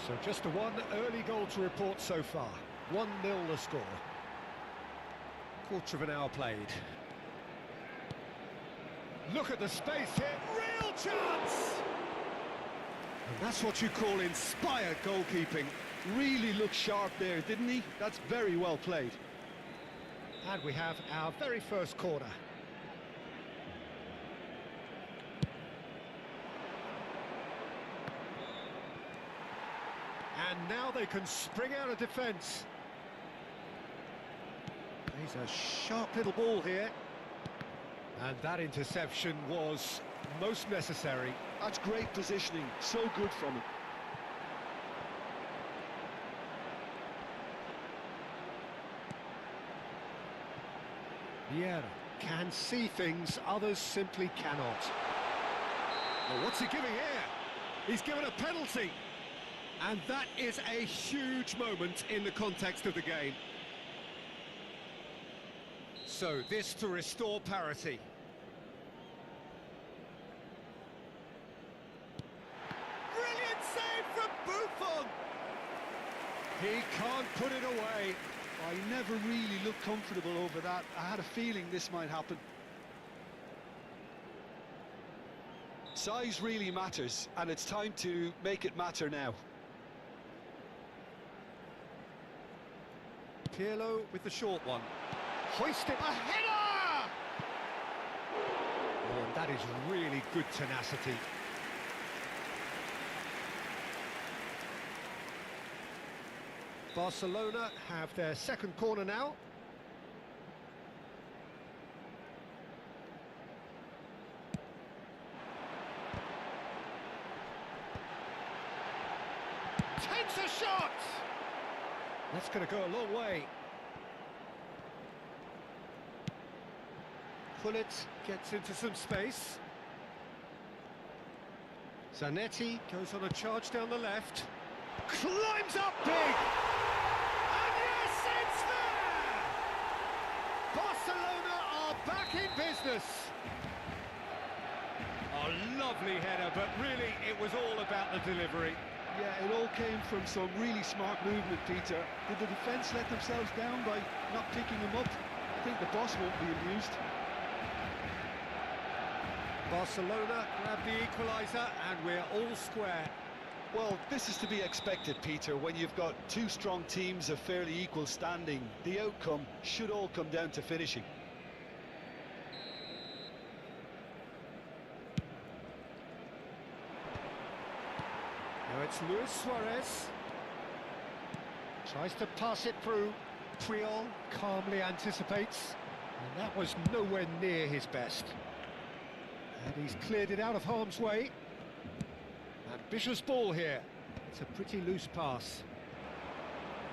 So just the one early goal to report so far. 1-0 the score. Quarter of an hour played. Look at the space here. Real chance! And that's what you call inspired goalkeeping. Really looked sharp there, didn't he? That's very well played. And we have our very first corner. And now they can spring out of defence. He's a sharp little ball here. And that interception was most necessary. That's great positioning, so good from him. Vieira can see things others simply cannot. Well, what's he giving here? He's given a penalty. And that is a huge moment in the context of the game. So this to restore parity. Brilliant save from Buffon! He can't put it away. I never really looked comfortable over that. I had a feeling this might happen. Size really matters, and it's time to make it matter now. Pirlo with the short one. Hoist it, a header! Oh, and that is really good tenacity. Barcelona have their second corner now. Takes a shot! That's going to go a long way. Pullet gets into some space. Zanetti goes on a charge down the left. Climbs up big! And yes, it's there! Barcelona are back in business. A lovely header, but really it was all about the delivery. Yeah, it all came from some really smart movement, Peter. Did the defence let themselves down by not picking him up? I think the boss won't be amused. Barcelona grab the equaliser and we're all square. Well, this is to be expected, Peter, when you've got two strong teams of fairly equal standing. The outcome should all come down to finishing. Now it's Luis Suarez. Tries to pass it through. Puyol calmly anticipates. And that was nowhere near his best. And he's cleared it out of harm's way. And Vicious ball here. It's a pretty loose pass.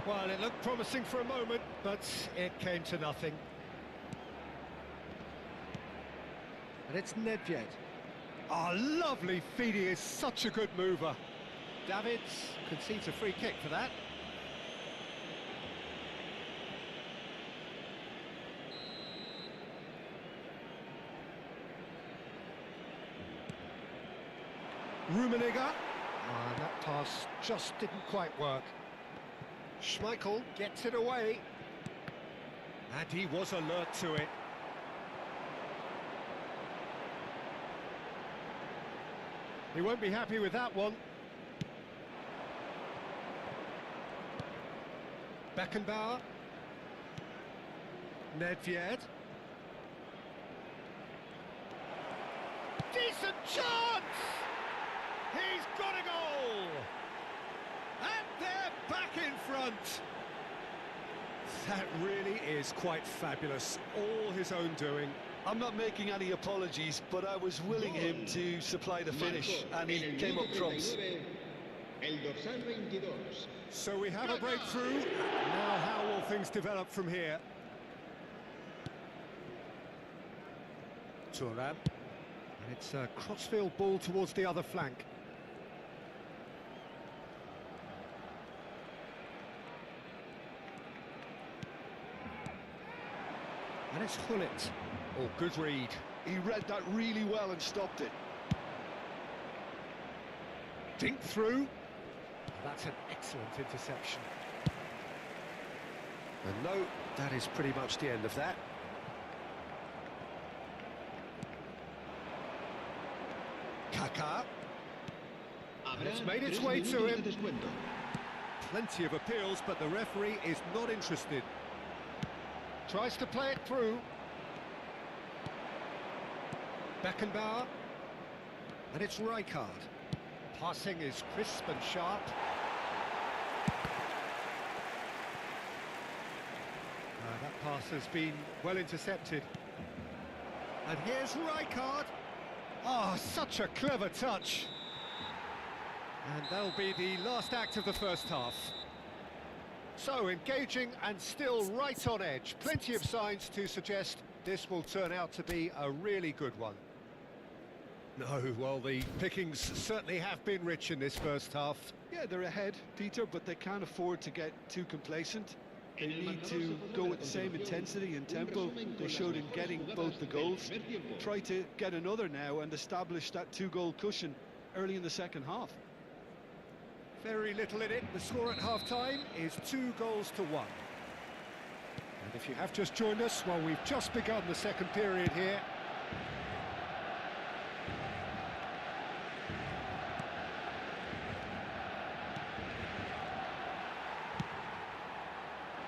Well, it looked promising for a moment, but it came to nothing. And it's Nedved. Oh, lovely feed. He is such a good mover. Davids concedes a free kick for that. Rummenigge. And that pass just didn't quite work. Schmeichel gets it away. And he was alert to it. He won't be happy with that one. Beckenbauer. Nedved. Decent chance! He's got a goal! And they're back in front! That really is quite fabulous. All his own doing. I'm not making any apologies, but I was willing him to supply the finish, and he came up trumps. So we have a breakthrough. Now how will things develop from here? Turan. And it's a crossfield ball towards the other flank. And it's Hullet. Oh, good read. He read that really well and stopped it. Dink through. That's an excellent interception. And no, that is pretty much the end of that. Kaká. And it's made its way to him. Plenty of appeals, but the referee is not interested. Tries to play it through. Beckenbauer. And it's Rijkaard. Passing is crisp and sharp. That pass has been well intercepted. And here's Rijkaard. Oh, such a clever touch. And that'll be the last act of the first half. So, engaging and still right on edge. Plenty of signs to suggest this will turn out to be a really good one. No, well, the pickings certainly have been rich in this first half. Yeah, they're ahead, Peter, but they can't afford to get too complacent. They need to go with the same intensity and tempo they showed in getting both the goals. Try to get another now and establish that two-goal cushion early in the second half. Very little in it. The score at half-time is 2-1. And if you have just joined us, well, we've just begun the second period here.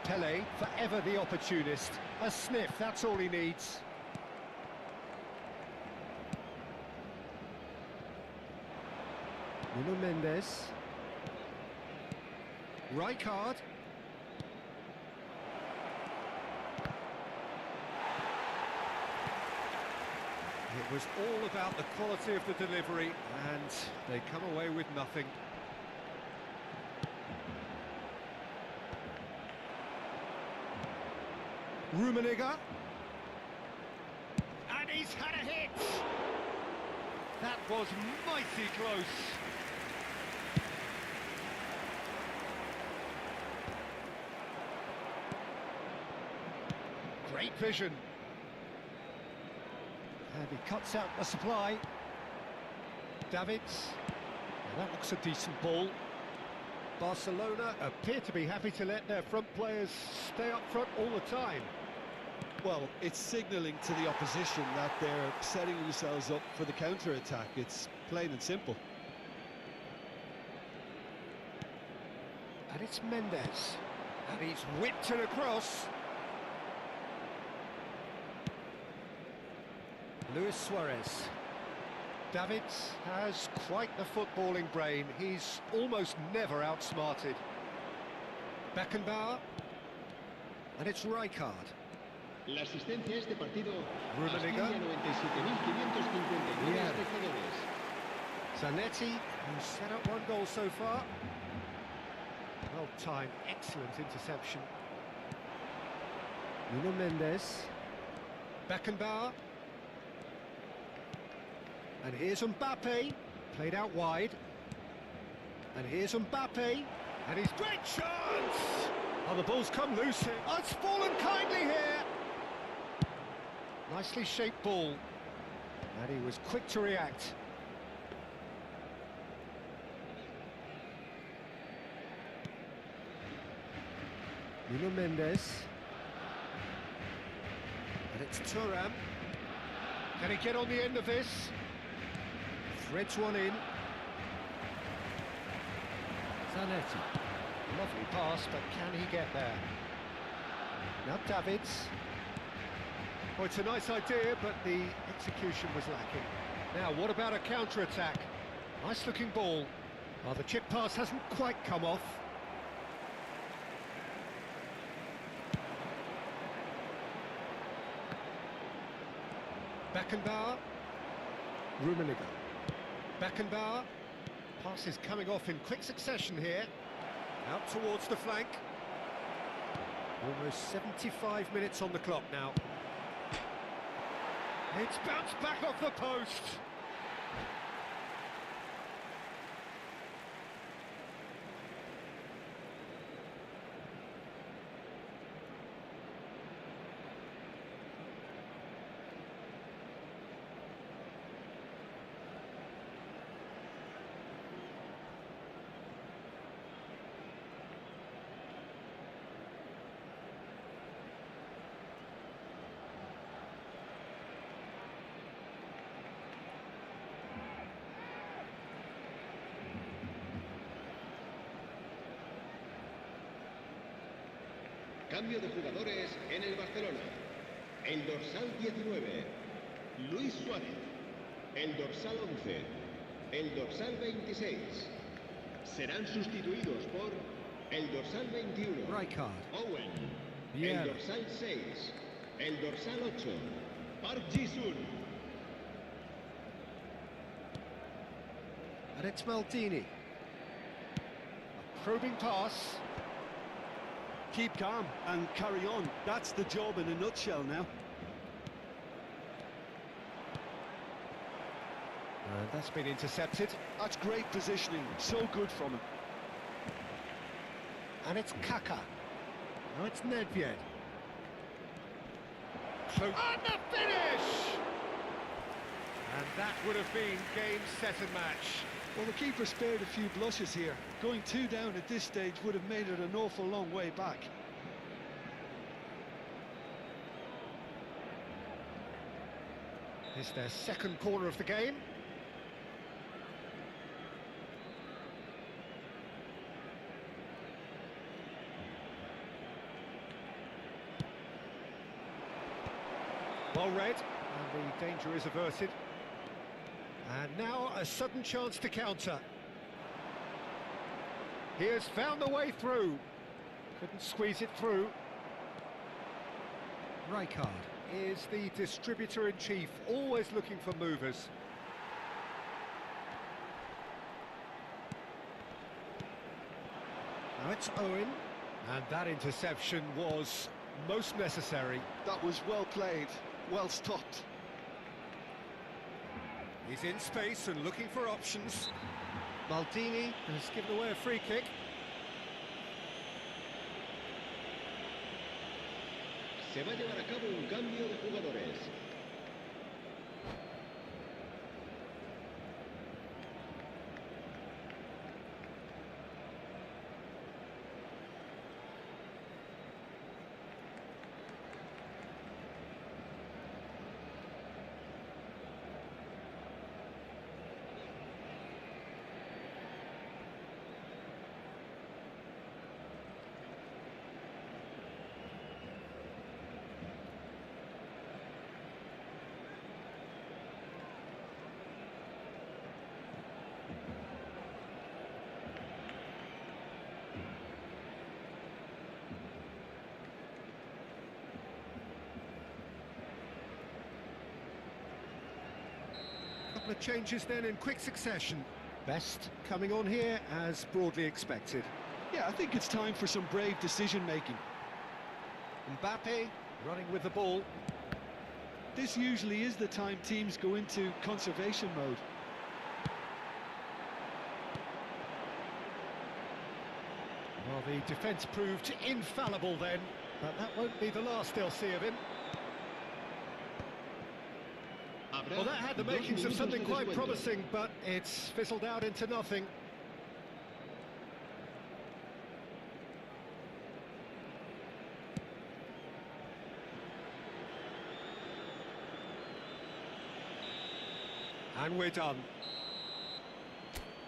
Pele, forever the opportunist. A sniff, that's all he needs. Nuno Mendes. Rijkaard. It was all about the quality of the delivery, and they come away with nothing. Rummenigge. And he's had a hit! That was mighty close. Great vision. And he cuts out the supply. Davids. Well, that looks a decent ball. Barcelona appear to be happy to let their front players stay up front all the time. Well, it's signalling to the opposition that they're setting themselves up for the counter-attack. It's plain and simple. And it's Mendes. And he's whipped it across. Luis Suarez. Davids has quite the footballing brain. He's almost never outsmarted. Beckenbauer. And it's Rijkaard. La asistencia a este partido Rummenigge. asciende a 97.559 espectadores. Zanetti, who's set up one goal so far. Well timed, excellent interception. Nuno Mendes. Beckenbauer. And here's Mbappe, played out wide. And here's Mbappe, and his great chance! Oh, the ball's come loose here. Oh, it's fallen kindly here! Nicely shaped ball. And he was quick to react. Nuno Mendes. And it's Thuram. Can he get on the end of this? Threads one in. Zanetti. Lovely pass, but can he get there? Now Davids. Oh, it's a nice idea, but the execution was lacking. Now, what about a counter-attack? Nice-looking ball. Oh, the chip pass hasn't quite come off. Beckenbauer. Rummenigge. Beckenbauer. Pass is coming off in quick succession here. Out towards the flank. Almost 75 minutes on the clock now. It's bounced back off the post. Cambio de jugadores en el Barcelona. El dorsal 19, Luis Suárez. El dorsal 11, el dorsal 26. Serán sustituidos por el dorsal 21, Rijkaard. Owen. Yeah. El dorsal 6, el dorsal 8, Park Ji-sun. And it's Maldini. A probing pass. Keep calm and carry on. That's the job in a nutshell now. And that's been intercepted. That's great positioning. So good from him. And it's Kaka. Now it's Nedved. Close. And the finish! And that would have been game, set and match. Well, the keeper spared a few blushes here. Going 2 down at this stage would have made it an awful long way back. It's their second corner of the game. Well read, and the danger is averted. And now a sudden chance to counter. He has found the way through. Couldn't squeeze it through. Rijkaard is the distributor-in-chief, always looking for movers. Now it's Owen. And that interception was most necessary. That was well played, well stopped. He's in space and looking for options. Maldini has given away a free kick. Se va a llevar a cabo un cambio de jugadores. couple of changes then in quick succession. Best coming on here as broadly expected. Yeah, I think it's time for some brave decision-making. Mbappe running with the ball. This usually is the time teams go into conservation mode. Well, the defence proved infallible then, but that won't be the last they'll see of him. Well, that had the makings of something quite promising, but it's fizzled out into nothing. And we're done.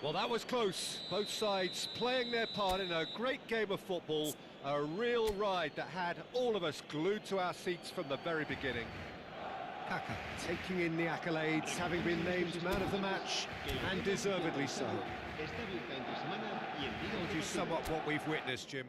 Well, that was close. Both sides playing their part in a great game of football. A real ride that had all of us glued to our seats from the very beginning. Kaka taking in the accolades, having been named man of the match, and deservedly so. Told you somewhat what we've witnessed, Jim.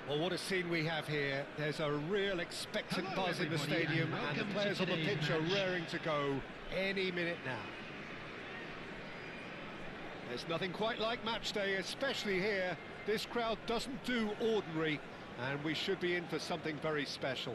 Well, what a scene we have here. There's a real expectant buzz in the stadium, and the players on the pitch are raring to go any minute now. There's nothing quite like match day, especially here. This crowd doesn't do ordinary, and we should be in for something very special.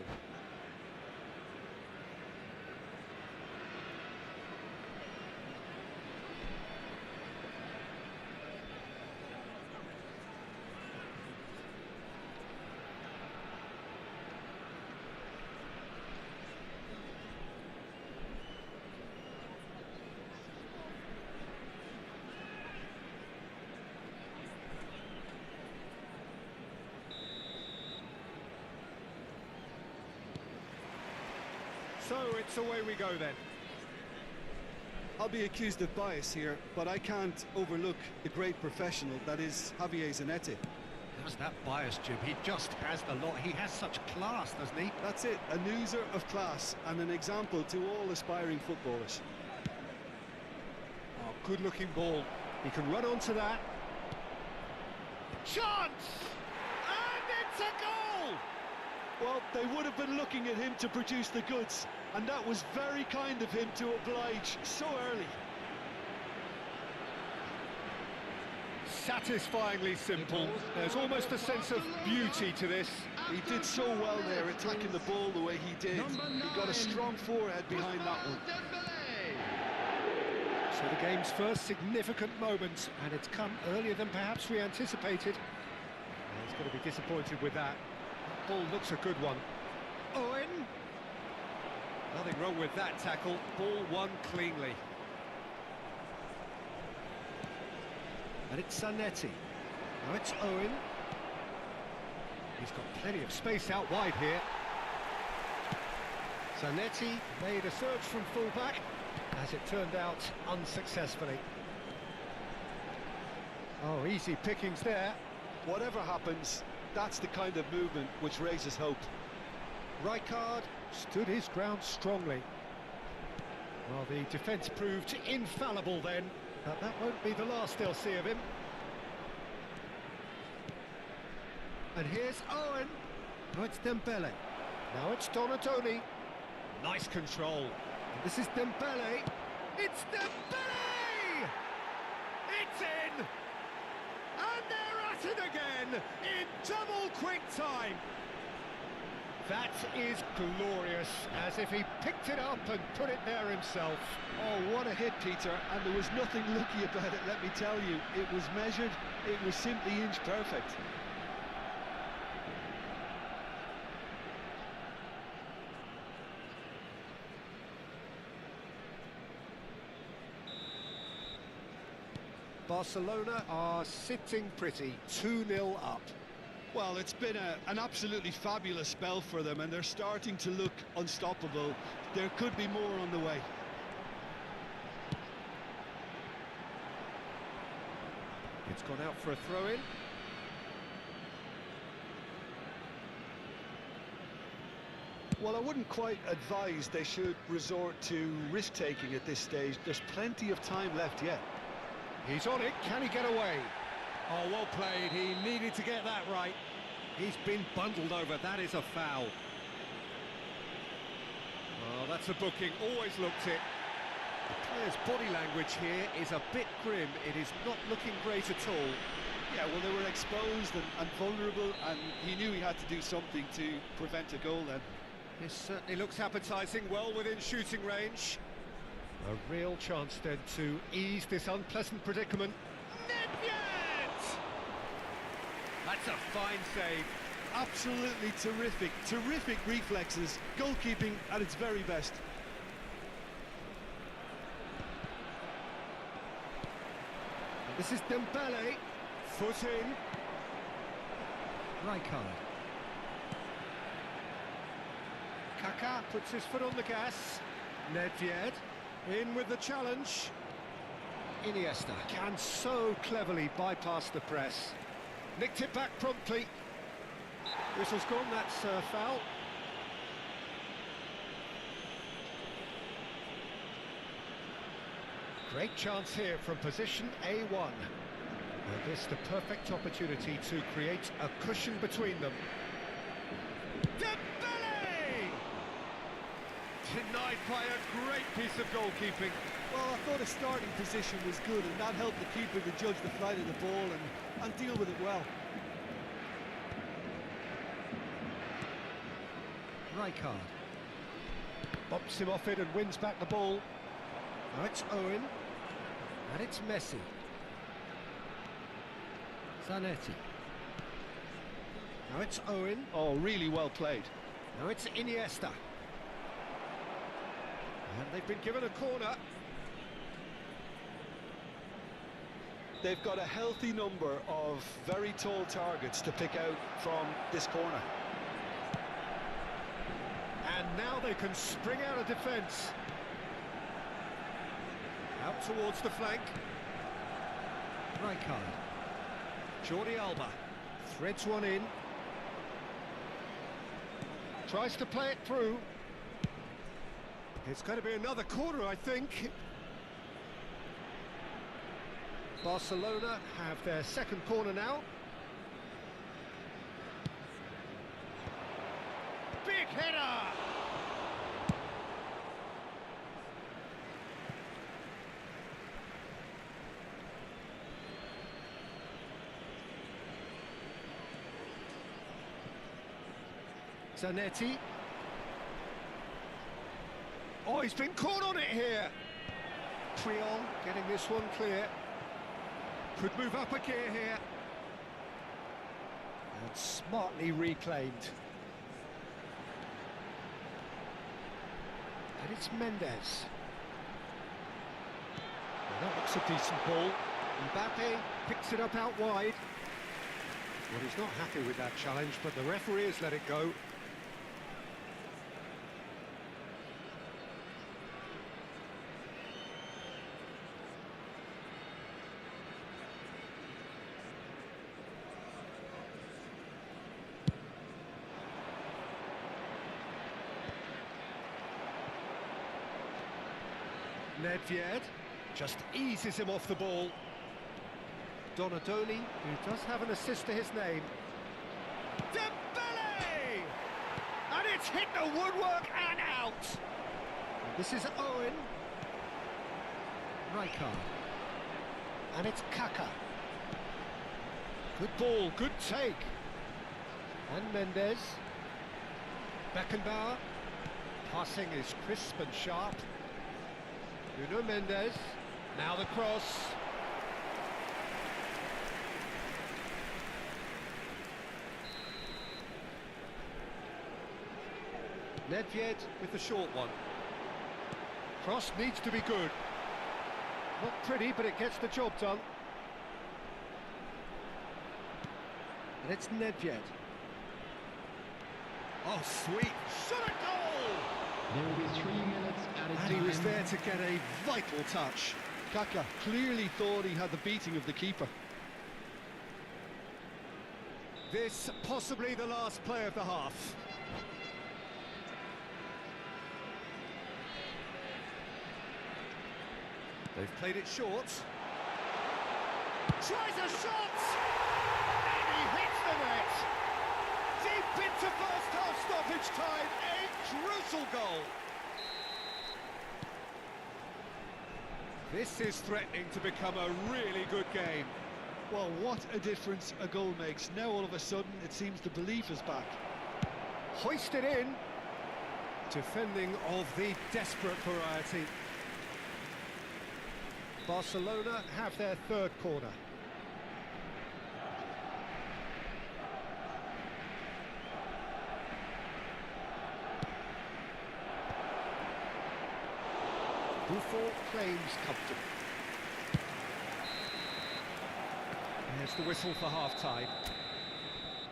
So it's away we go then. I'll be accused of bias here, but I can't overlook the great professional that is Javier Zanetti. How's that bias, Jim? He just has the lot. He has such class, doesn't he? That's it, an oozer of class and an example to all aspiring footballers. Oh, good-looking ball. He can run onto that. Chance! And it's a goal! Well, they would have been looking at him to produce the goods, and that was very kind of him to oblige so early. Satisfyingly simple. There's almost a sense of beauty to this. He did so well there, attacking the ball the way he did. He got a strong forehead behind that one. So the game's first significant moment, and it's come earlier than perhaps we anticipated. Well, he's going to be disappointed with that. That ball looks a good one. Owen! Nothing wrong with that tackle. Ball won cleanly. And it's Zanetti. Now it's Owen. He's got plenty of space out wide here. Zanetti made a search from full-back. As it turned out, unsuccessfully. Oh, easy pickings there. Whatever happens, that's the kind of movement which raises hope. Rijkaard stood his ground strongly. Well, the defence proved infallible then, but that won't be the last they'll see of him. And here's Owen. Now it's Dembele. Now it's Donatoni. Nice control. And this is Dembele. It's Dembele! It's in! And they're at it again in double quick time. That is glorious, as if he picked it up and put it there himself. Oh, what a hit, Peter, and there was nothing lucky about it, let me tell you. It was measured, it was simply inch perfect. Barcelona are sitting pretty, 2-0 up. Well, it's been an absolutely fabulous spell for them, and they're starting to look unstoppable. There could be more on the way. It's gone out for a throw-in. Well, I wouldn't quite advise they should resort to risk-taking at this stage. There's plenty of time left yet. He's on it, can he get away? Oh, well played, he needed to get that right. He's been bundled over, that is a foul. Oh, that's a booking, always looked it. The player's body language here is a bit grim, it is not looking great at all. Yeah, well, they were exposed and vulnerable, and he knew he had to do something to prevent a goal then. This certainly looks appetising, well within shooting range. A real chance then to ease this unpleasant predicament. Nedved! That's a fine save. Absolutely terrific, terrific reflexes. Goalkeeping at its very best. This is Dembele. Foot in. Rijkaard. Kaká puts his foot on the gas. Nedved. In with the challenge. Iniesta can so cleverly bypass the press. Nicked it back promptly. Whistle's gone, that's foul. Great chance here from position A1. And this the perfect opportunity to create a cushion between them. Denied by a great piece of goalkeeping. Well, I thought his starting position was good, and that helped the keeper to judge the flight of the ball and deal with it well. Rijkaard bumps him off it and wins back the ball. Now it's Owen, and it's Messi. Zanetti. Now it's Owen. Oh, really well played. Now it's Iniesta. And they've been given a corner. They've got a healthy number of very tall targets to pick out from this corner. And And now they can spring out of defence. Out towards the flank. Rijkaard. Jordi Alba. Threads one in. Tries to play it through. It's going to be another corner, I think. Barcelona have their second corner now. Big header! Zanetti. Oh, he's been caught on it here. Priol getting this one clear. Could move up a gear here. And smartly reclaimed. And it's Mendes. Well, that looks a decent ball. Mbappe picks it up out wide. Well, he's not happy with that challenge, but the referee has let it go. Nedved just eases him off the ball. Donadoni, who does have an assist to his name. Dembele! And it's hit the woodwork and out. This is Owen. Rijkaard. And it's Kaka. Good ball, good take. And Mendes. Beckenbauer. Passing is crisp and sharp. Nuno Mendes, now the cross. Nedved with the short one. Cross needs to be good. Not pretty, but it gets the job done. And it's Nedved. Oh, sweet. Shot a goal! There will be 3 minutes added And time. he was there to get a vital touch. Kaka clearly thought he had the beating of the keeper. This possibly the last play of the half. They've played it short. Tries a shot! And he hits the net! Deep into first half stoppage time, a crucial goal! This is threatening to become a really good game. Well, what a difference a goal makes. Now all of a sudden it seems the belief is back. Hoisted in. Defending of the desperate variety. Barcelona have their third corner. Buffon claims comfortable. There's the whistle for half-time.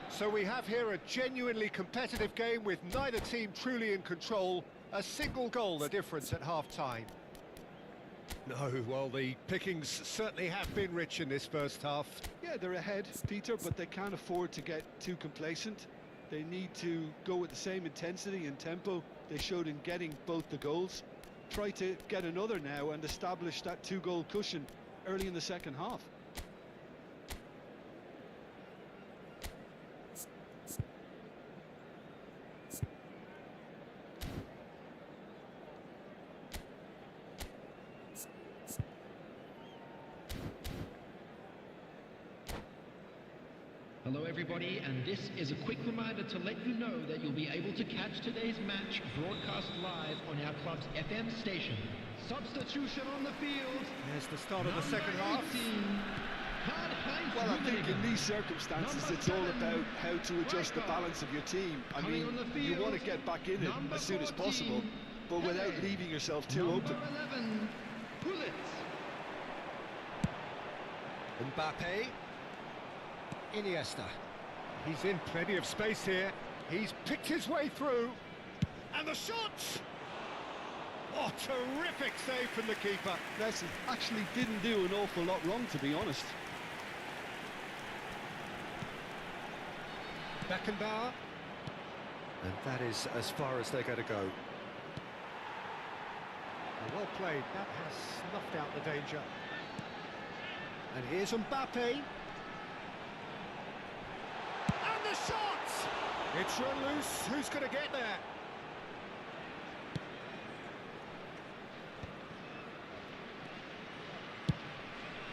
So we have here a genuinely competitive game with neither team truly in control. A single goal the difference at half-time. No, well, the pickings certainly have been rich in this first half. Yeah, they're ahead, Peter, but they can't afford to get too complacent. They need to go with the same intensity and tempo they showed in getting both the goals. Try to get another now and establish that 2-goal cushion early in the second half. Hello everybody, and this is a quick reminder to let you know that you'll be able to catch today's match broadcast live on our club's FM station. Substitution on the field. There's the start of the second half. Well, I think in these circumstances it's all about how to adjust the balance of your team. I mean, you want to get back in it as soon as possible, but without leaving yourself too open. 11, Pullet. Mbappe. Iniesta. He's in plenty of space here. He's picked his way through. And the shot! Oh, terrific save from the keeper. Messi actually didn't do an awful lot wrong, to be honest. Beckenbauer. And that is as far as they're going to go. Well played, that has snuffed out the danger. And here's Mbappe. And the shot! It's run loose, who's going to get there?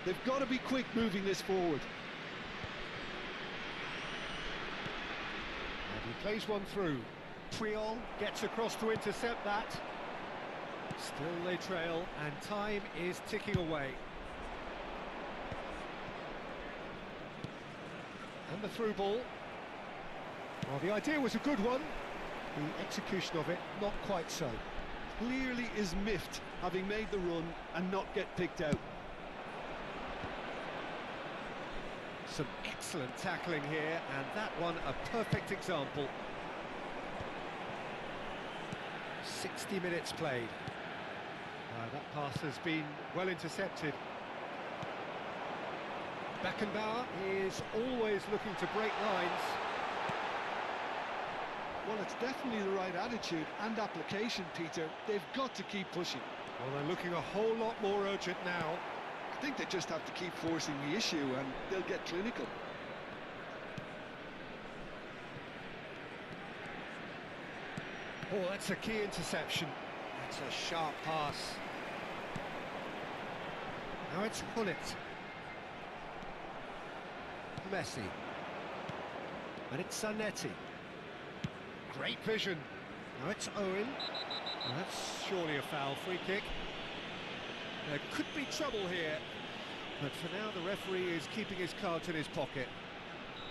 They've got to be quick moving this forward. And he plays one through. Puyol gets across to intercept that. Still they trail, and time is ticking away. And the through ball. Well, the idea was a good one. The execution of it, not quite so. Clearly is miffed, having made the run and not get picked out. Some excellent tackling here, and that one a perfect example. 60 minutes played. That pass has been well intercepted. Beckenbauer is always looking to break lines. Well, it's definitely the right attitude and application, Peter. They've got to keep pushing. Well, they're looking a whole lot more urgent now. I think they just have to keep forcing the issue and they'll get clinical. Oh, that's a key interception. That's a sharp pass. Now it's Gullit. Messi. And it's Zanetti. Great vision. Now it's Owen. Well, that's surely a foul. Free kick. There could be trouble here, but for now the referee is keeping his cards in his pocket.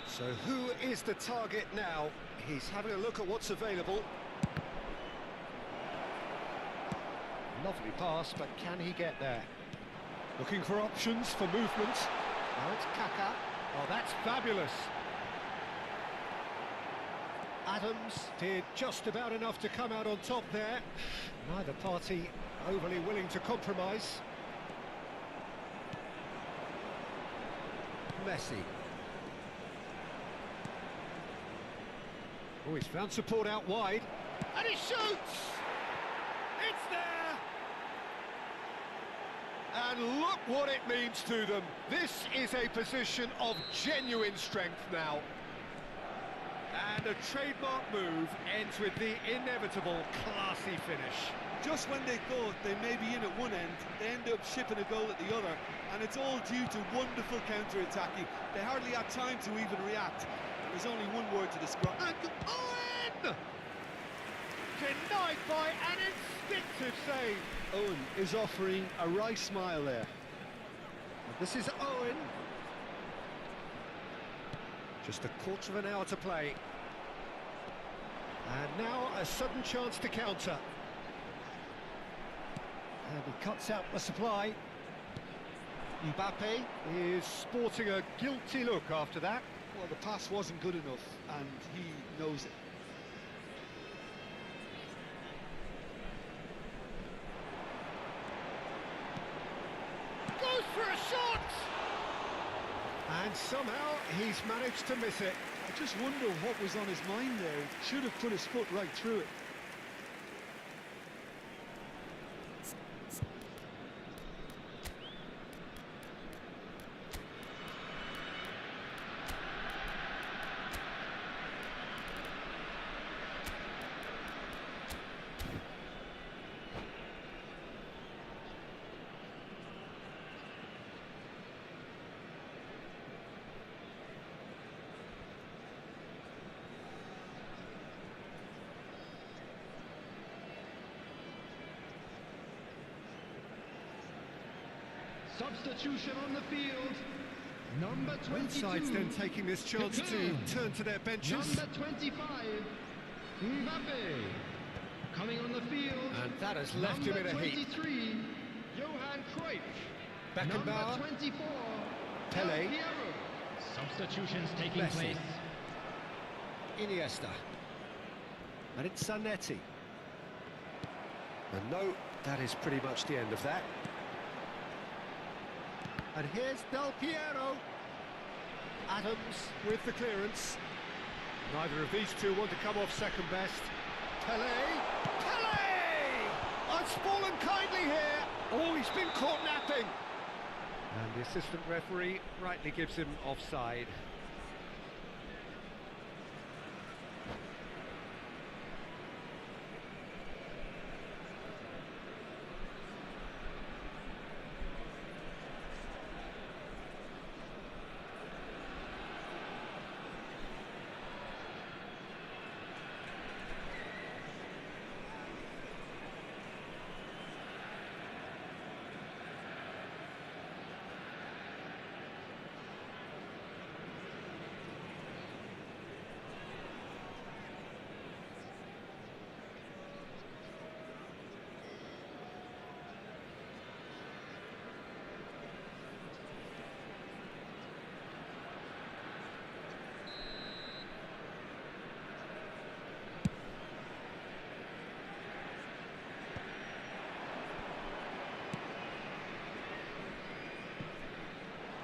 So who is the target now? He's having a look at what's available. Lovely pass, but can he get there? Looking for options for movement. Now it's Kaká. Oh, that's fabulous. Adams did just about enough to come out on top there. Neither party overly willing to compromise. Messi. Oh, he's found support out wide. And he shoots! It's there! And look what it means to them. This is a position of genuine strength now. And a trademark move ends with the inevitable classy finish. Just when they thought they may be in at one end, they end up shipping a goal at the other, and it's all due to wonderful counter-attacking. They hardly had time to even react. And there's only one word to describe. And Owen! Denied by an instinctive save. Owen is offering a wry smile there. This is Owen. Just a quarter of an hour to play. And now a sudden chance to counter. And he cuts out the supply. Mbappe is sporting a guilty look after that. Well, the pass wasn't good enough, and he knows it. Goes for a shot! And somehow he's managed to miss it. I just wonder what was on his mind there. He should have put his foot right through it. Substitution on the field. Number 22. Both sides then taking this chance to turn to their benches. Number 25. Mbappe. Coming on the field. And that has left him in a heap. 23. Johan Cruyff. Beckenbauer. Number 24. Pele. Del Piero. Substitutions taking Messi. place. Iniesta. And it's Zanetti. And no, that is pretty much the end of that. And here's Del Piero. Adams with the clearance. Neither of these two want to come off second best. Pele! Pele! Oh, it's fallen kindly here. Oh, he's been caught napping. And the assistant referee rightly gives him offside.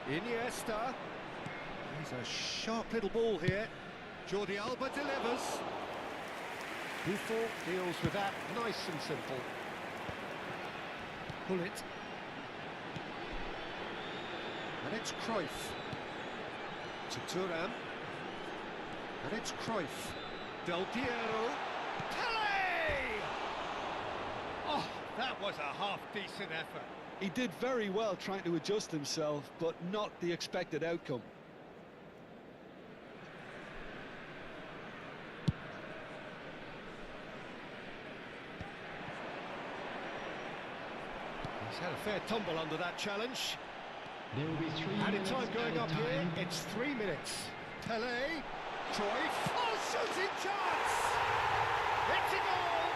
Iniesta. He's a sharp little ball here. Jordi Alba delivers. Buffon deals with that nice and simple. Pull it. And it's Cruyff. To Thuram. And it's Cruyff. Del Piero. Pele! Oh, that was a half-decent effort. He did very well trying to adjust himself, but not the expected outcome. He's had a fair tumble under that challenge. There will be 3 Added minutes time going up here. time. It's 3 minutes. Pele. Cruyff. Oh, shooting chance! It's a goal!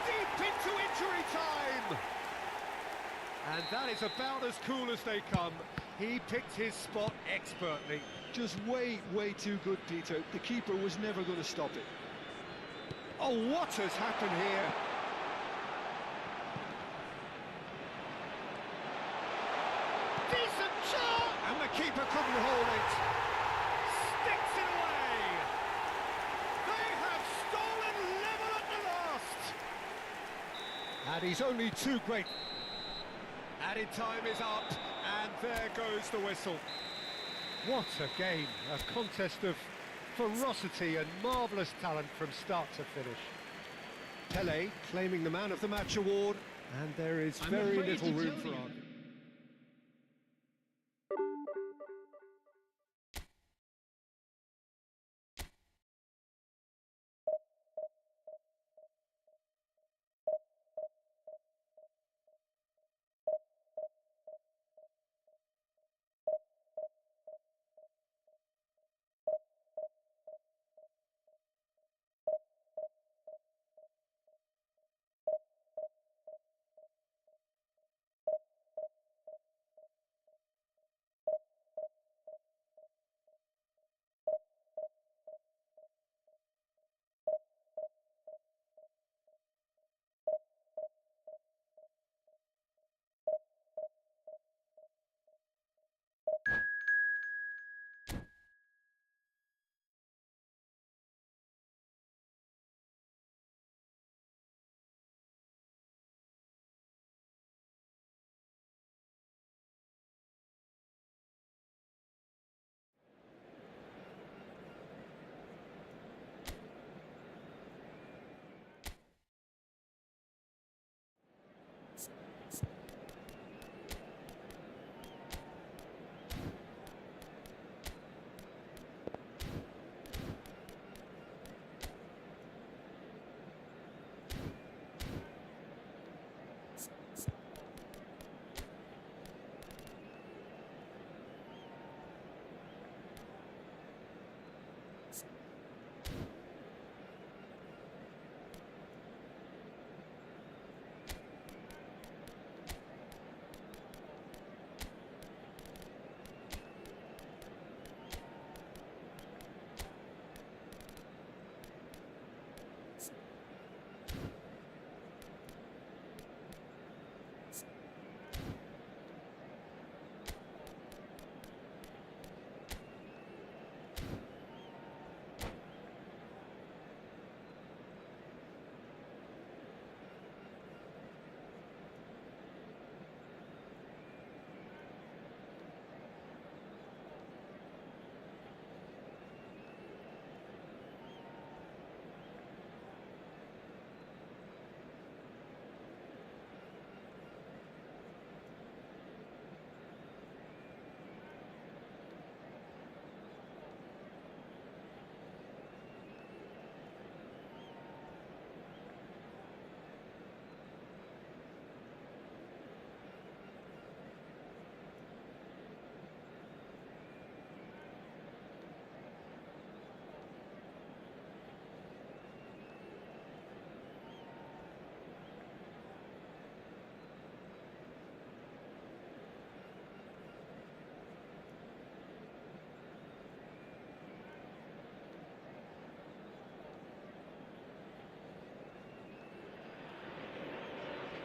Deep into injury time! And that is about as cool as they come. He picked his spot expertly. Just way too good, Peter. The keeper was never going to stop it. Oh, what has happened here? Decent shot! And the keeper couldn't hold it. Sticks it away! They have stolen level at the last! And he's only too great. Added time is up, and there goes the whistle. What a game, a contest of ferocity and marvellous talent from start to finish. Pele claiming the Man of the Match award, and there is very little room for argument.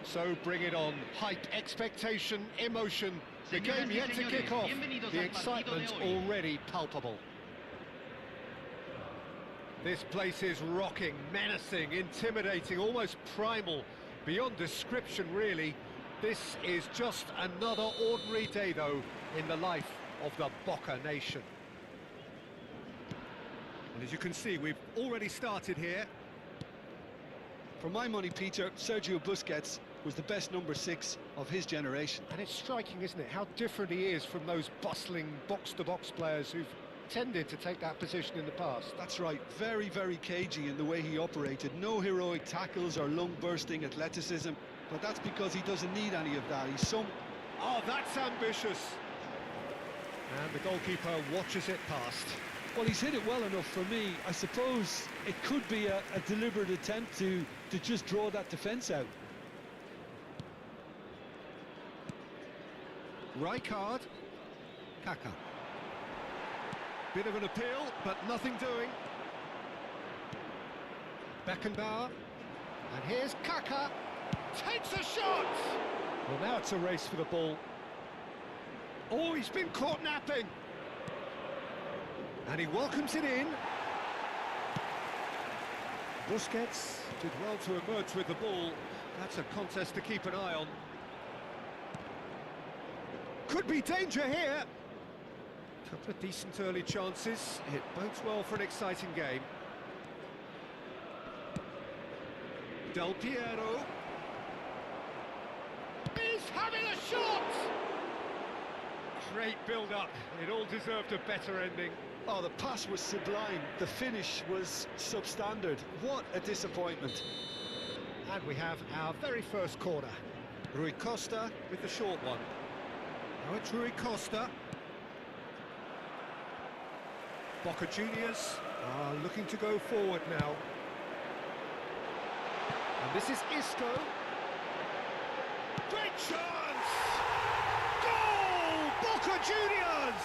So bring it on. Hype, expectation, emotion. The game yet to kick off. The excitement already palpable. This place is rocking, menacing, intimidating, almost primal. Beyond description, really. This is just another ordinary day, though, in the life of the Boca Nation. And as you can see, we've already started here. For my money, Peter, Sergio Busquets was the best number 6 of his generation. And it's striking, isn't it, how different he is from those bustling box-to-box players who've tended to take that position in the past. That's right, very, very cagey in the way he operated. No heroic tackles or lung-bursting athleticism, but that's because he doesn't need any of that. He's some... Oh, that's ambitious! And the goalkeeper watches it past. Well, he's hit it well enough for me. I suppose it could be a deliberate attempt to just draw that defence out. Rijkaard, Kaka. Bit of an appeal, but nothing doing. Beckenbauer, and here's Kaka. Takes a shot! Well, now it's a race for the ball. Oh, he's been caught napping. And he welcomes it in. Busquets did well to emerge with the ball. That's a contest to keep an eye on. Could be danger here. Couple of decent early chances. It bodes well for an exciting game. Del Piero. He's having a shot! Great build-up. It all deserved a better ending. Oh, the pass was sublime. The finish was substandard. What a disappointment. And we have our very first corner. Rui Costa with the short one. Now it's Rui Costa. Boca Juniors are looking to go forward now. And this is Isco. Great chance! Goal! Boca Juniors!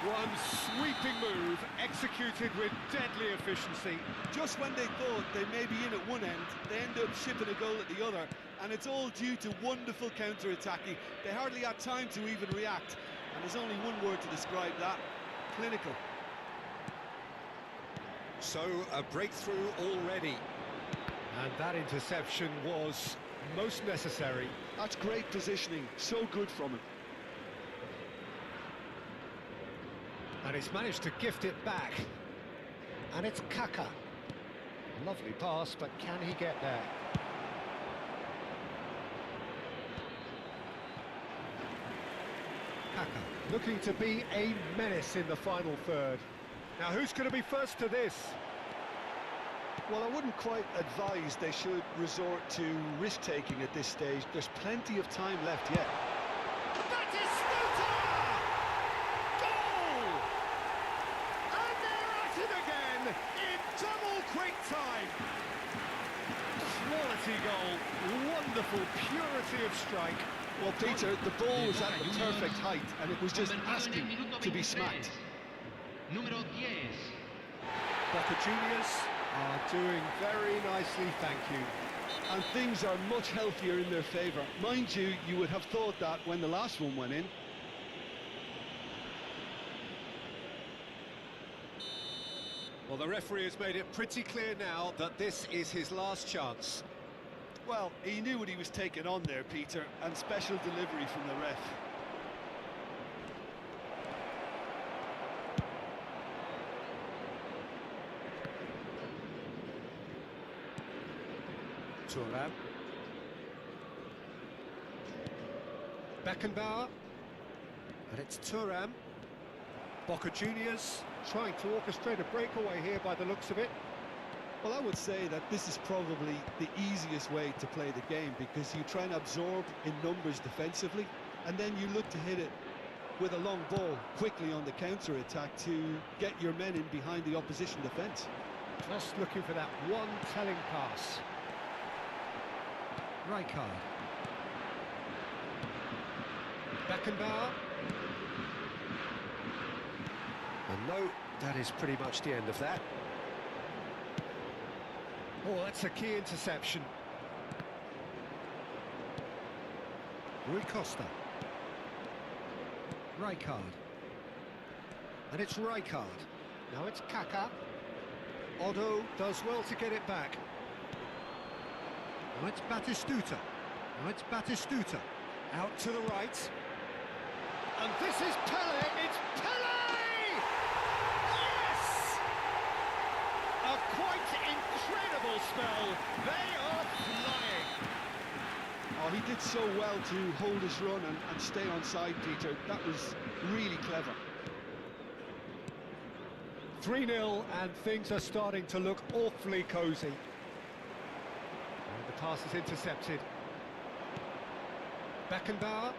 One sweeping move, executed with deadly efficiency. Just when they thought they may be in at one end, they end up shipping a goal at the other, and it's all due to wonderful counter-attacking. They hardly had time to even react, and there's only one word to describe that: clinical. So, a breakthrough already. And that interception was most necessary. That's great positioning, so good from him. And he's managed to gift it back. And it's Kaka. Lovely pass, but can he get there? Kaka looking to be a menace in the final third. Now, who's going to be first to this? Well, I wouldn't quite advise they should resort to risk-taking at this stage. There's plenty of time left yet. That is Snuta! Goal! And they're at it again in double quick time. Quality goal, wonderful purity of strike. Well, Peter, the ball was at the perfect height, and it was just asking to be smacked. Número 10. Boca Juniors are doing very nicely, thank you. And things are much healthier in their favour. Mind you, you would have thought that when the last one went in. Well, the referee has made it pretty clear now that this is his last chance. Well, he knew what he was taking on there, Peter, and special delivery from the ref. Thuram. Beckenbauer. And it's Thuram. Boca Juniors trying to orchestrate a breakaway here by the looks of it. Well, I would say that this is probably the easiest way to play the game, because you try and absorb in numbers defensively, and then you look to hit it with a long ball quickly on the counter-attack to get your men in behind the opposition defence. Just looking for that one telling pass. Rijkaard. Beckenbauer. And no, that is pretty much the end of that. Oh, that's a key interception. Rui Costa. Rijkaard. And it's Rijkaard. Now it's Kaká. Otto does well to get it back. Now it's Batistuta. Now it's Batistuta. Out to the right. And this is Pele. It's Pele! Yes! A quite incredible spell. They are flying. Oh, he did so well to hold his run and stay on side, Peter. That was really clever. 3-0, and things are starting to look awfully cosy. And the pass is intercepted. Beckenbauer.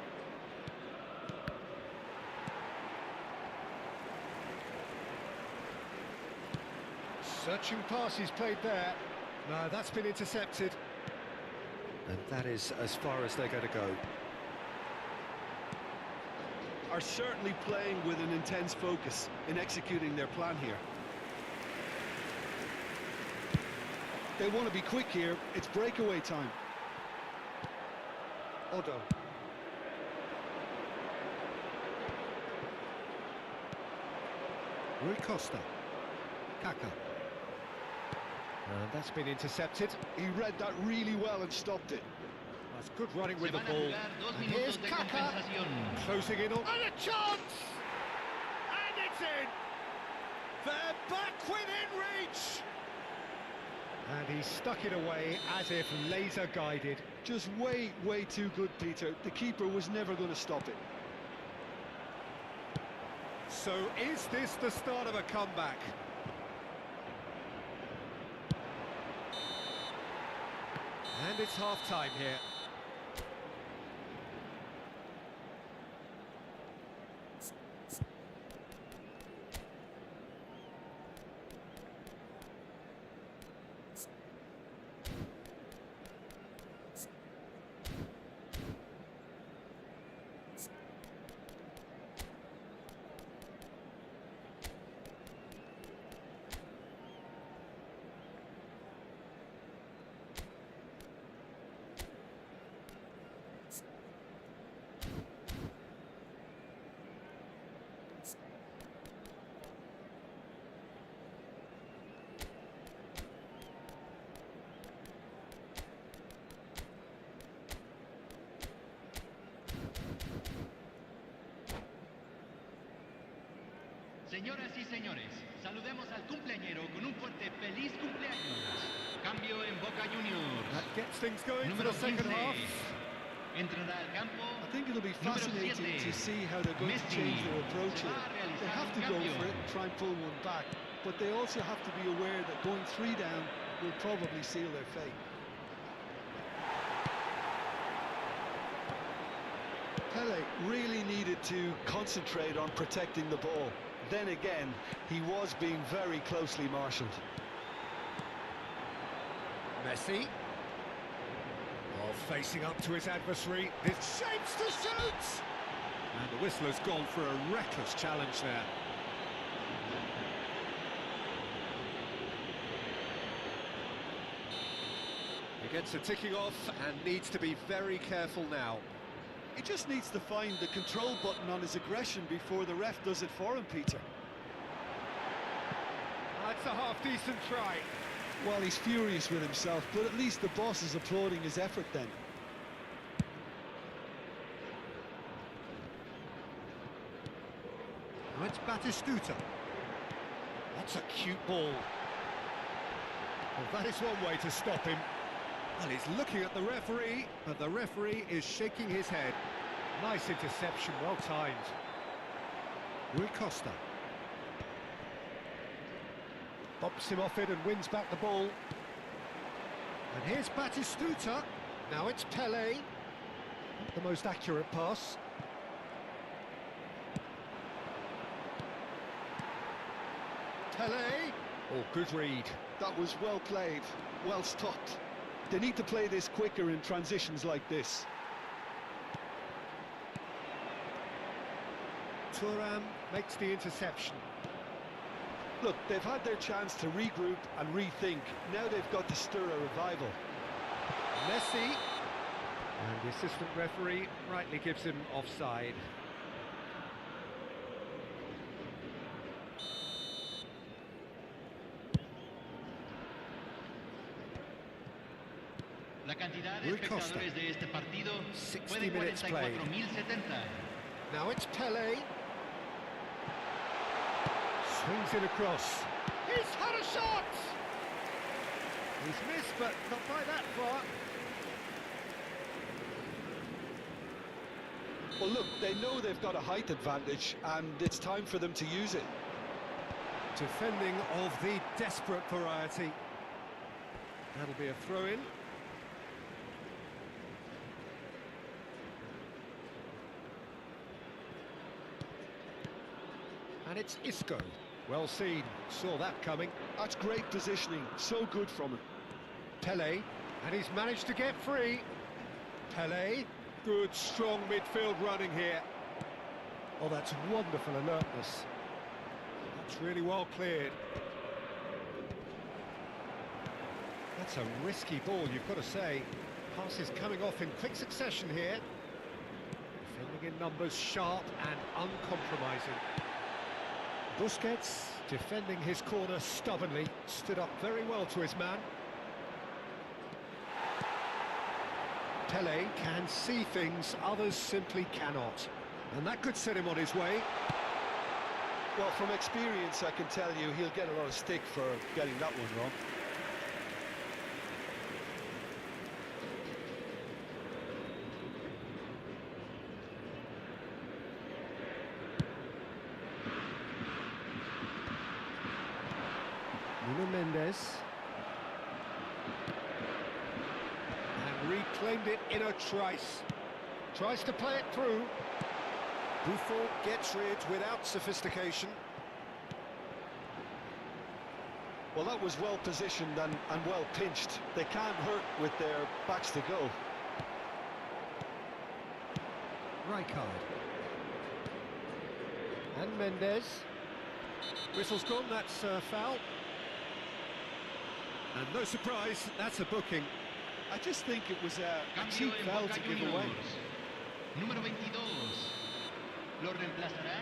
Searching pass is played there. No, that's been intercepted. And that is as far as they're going to go. Are certainly playing with an intense focus in executing their plan here. They want to be quick here. It's breakaway time. Otto. Rui Costa. Kaká. And that's been intercepted. He read that really well and stopped it. That's good running with the ball. And here's Kaká. Closing in on... And a chance! And it's in! They're back within reach! And he stuck it away as if laser guided. Just way too good, Peter. The keeper was never going to stop it. So is this the start of a comeback? And it's half-time here. Señoras y señores, saludemos al cumpleañero con un fuerte feliz cumpleaños. Cambio en Boca Juniors. That gets things going for Número the second 15. half. Entrará al campo. I think it'll be Número fascinating 7. to see how they're going to change their approach Se here. va a realizar They have to un go cambio. for it and try and pull one back, but they also have to be aware that going 3 down will probably seal their fate. Pele really needed to concentrate on protecting the ball. Then again, he was being very closely marshalled. Messi. Well, facing up to his adversary. This shapes to shoot! And the whistler's gone for a reckless challenge there. He gets a ticking off and needs to be very careful now. He just needs to find the control button on his aggression before the ref does it for him, Peter. That's a half-decent try. Well, he's furious with himself, but at least the boss is applauding his effort then. Now it's Batistuta. That's a cute ball. Well, that is one way to stop him. Well, he's looking at the referee, but the referee is shaking his head. Nice interception, well timed. Rui Costa. Bumps him off it and wins back the ball. And here's Batistuta. Now it's Pele. Not the most accurate pass. Pele. Oh, good read. That was well played, well stopped. They need to play this quicker in transitions like this. Thuram makes the interception. Look, they've had their chance to regroup and rethink. Now they've got to stir a revival. Messi. And The assistant referee rightly gives him offside. La cantidad de Rui Costa. espectadores de este partido 60 fue de minutes played. 44.070. Now it's Pele. Swings it across. He's had a shot! He's missed, but not by that far. Well, look, they know they've got a height advantage, and it's time for them to use it. Defending of the desperate variety. That'll be a throw-in. And it's Isco. Well seen, saw that coming. That's great positioning, so good from him. Pele, and he's managed to get free. Pele, good strong midfield running here. Oh, that's wonderful alertness. That's really well cleared. That's a risky ball, you've got to say. Passes coming off in quick succession here. Defending in numbers, sharp and uncompromising. Busquets, defending his corner stubbornly, stood up very well to his man. Pele can see things others simply cannot. And that could set him on his way. Well, from experience, I can tell you he'll get a lot of stick for getting that one wrong. Nuno Mendes. And reclaimed it in a trice. Tries to play it through. Buffon gets rid without sophistication. Well, that was well positioned and well pinched. They can't hurt with their backs to go. Rijkaard. And Mendes. Whistle's gone, that's a foul. And no surprise, that's a booking. I just think it was a Cambio cheap en foul Boca to give away. Juniors. Número 22. Lo reemplazará.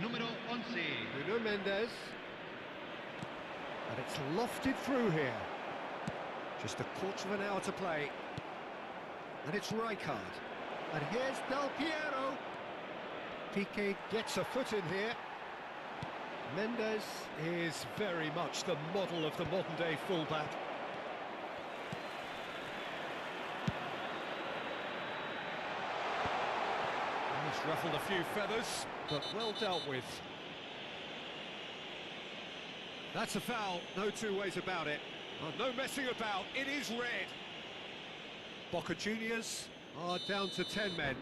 Número 11. Nuno Mendes. And it's lofted through here. Just a quarter of an hour to play. And it's Rijkaard. And here's Del Piero. Piqué gets a foot in here. Mendes is very much the model of the modern-day fullback. He's ruffled a few feathers, but well dealt with. That's a foul, no two ways about it. No messing about, it is red. Boca Juniors are down to 10 men.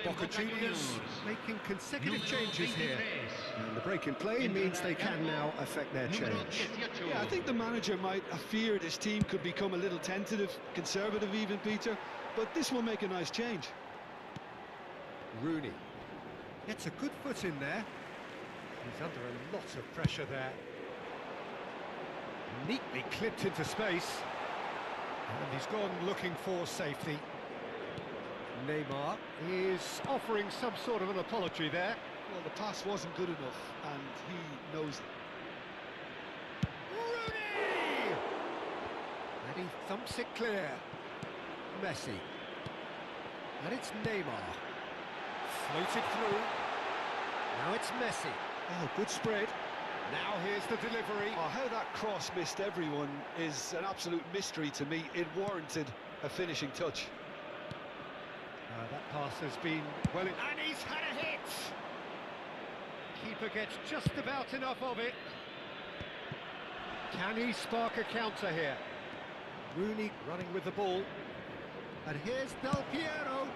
Boca Juniors making consecutive changes here. And the break in play means they can now affect their change. Yeah, I think the manager might have feared his team could become a little tentative, conservative even, Peter, but this will make a nice change. Rooney gets a good foot in there. He's under a lot of pressure there. Neatly clipped into space. And he's gone looking for safety. Neymar is offering some sort of an apology there. Well, the pass wasn't good enough, and he knows it. Rooney! And he thumps it clear. Messi. And it's Neymar. Floated through. Now it's Messi. Oh, good spread. Now here's the delivery. Oh, how that cross missed everyone is an absolute mystery to me. It warranted a finishing touch. That pass has been well, and he's had a hit. Keeper gets just about enough of it. Can he spark a counter here? Rooney running with the ball. And here's Del Piero.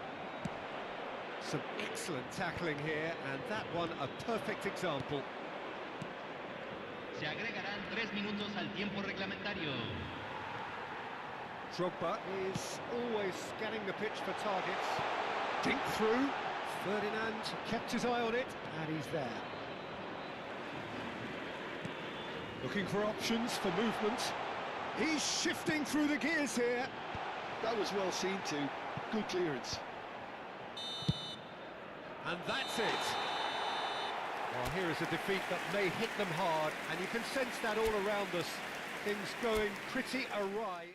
Some excellent tackling here, and that one a perfect example. Se agregarán 3 minutos al tiempo reglamentario. Drogba is always scanning the pitch for targets. Dink through. Ferdinand kept his eye on it, and he's there. Looking for options for movement. He's shifting through the gears here. That was well seen too. Good clearance. And that's it. Well, here is a defeat that may hit them hard, and you can sense that all around us. Things going pretty awry.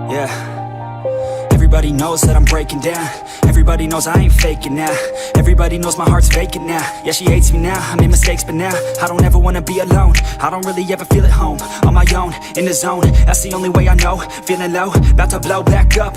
Yeah. Everybody knows that I'm breaking down. Everybody knows I ain't faking now. Everybody knows my heart's vacant now. Yeah, she hates me now, I made mistakes but now I don't ever wanna be alone. I don't really ever feel at home. On my own, in the zone, that's the only way I know. Feeling low, about to blow back up.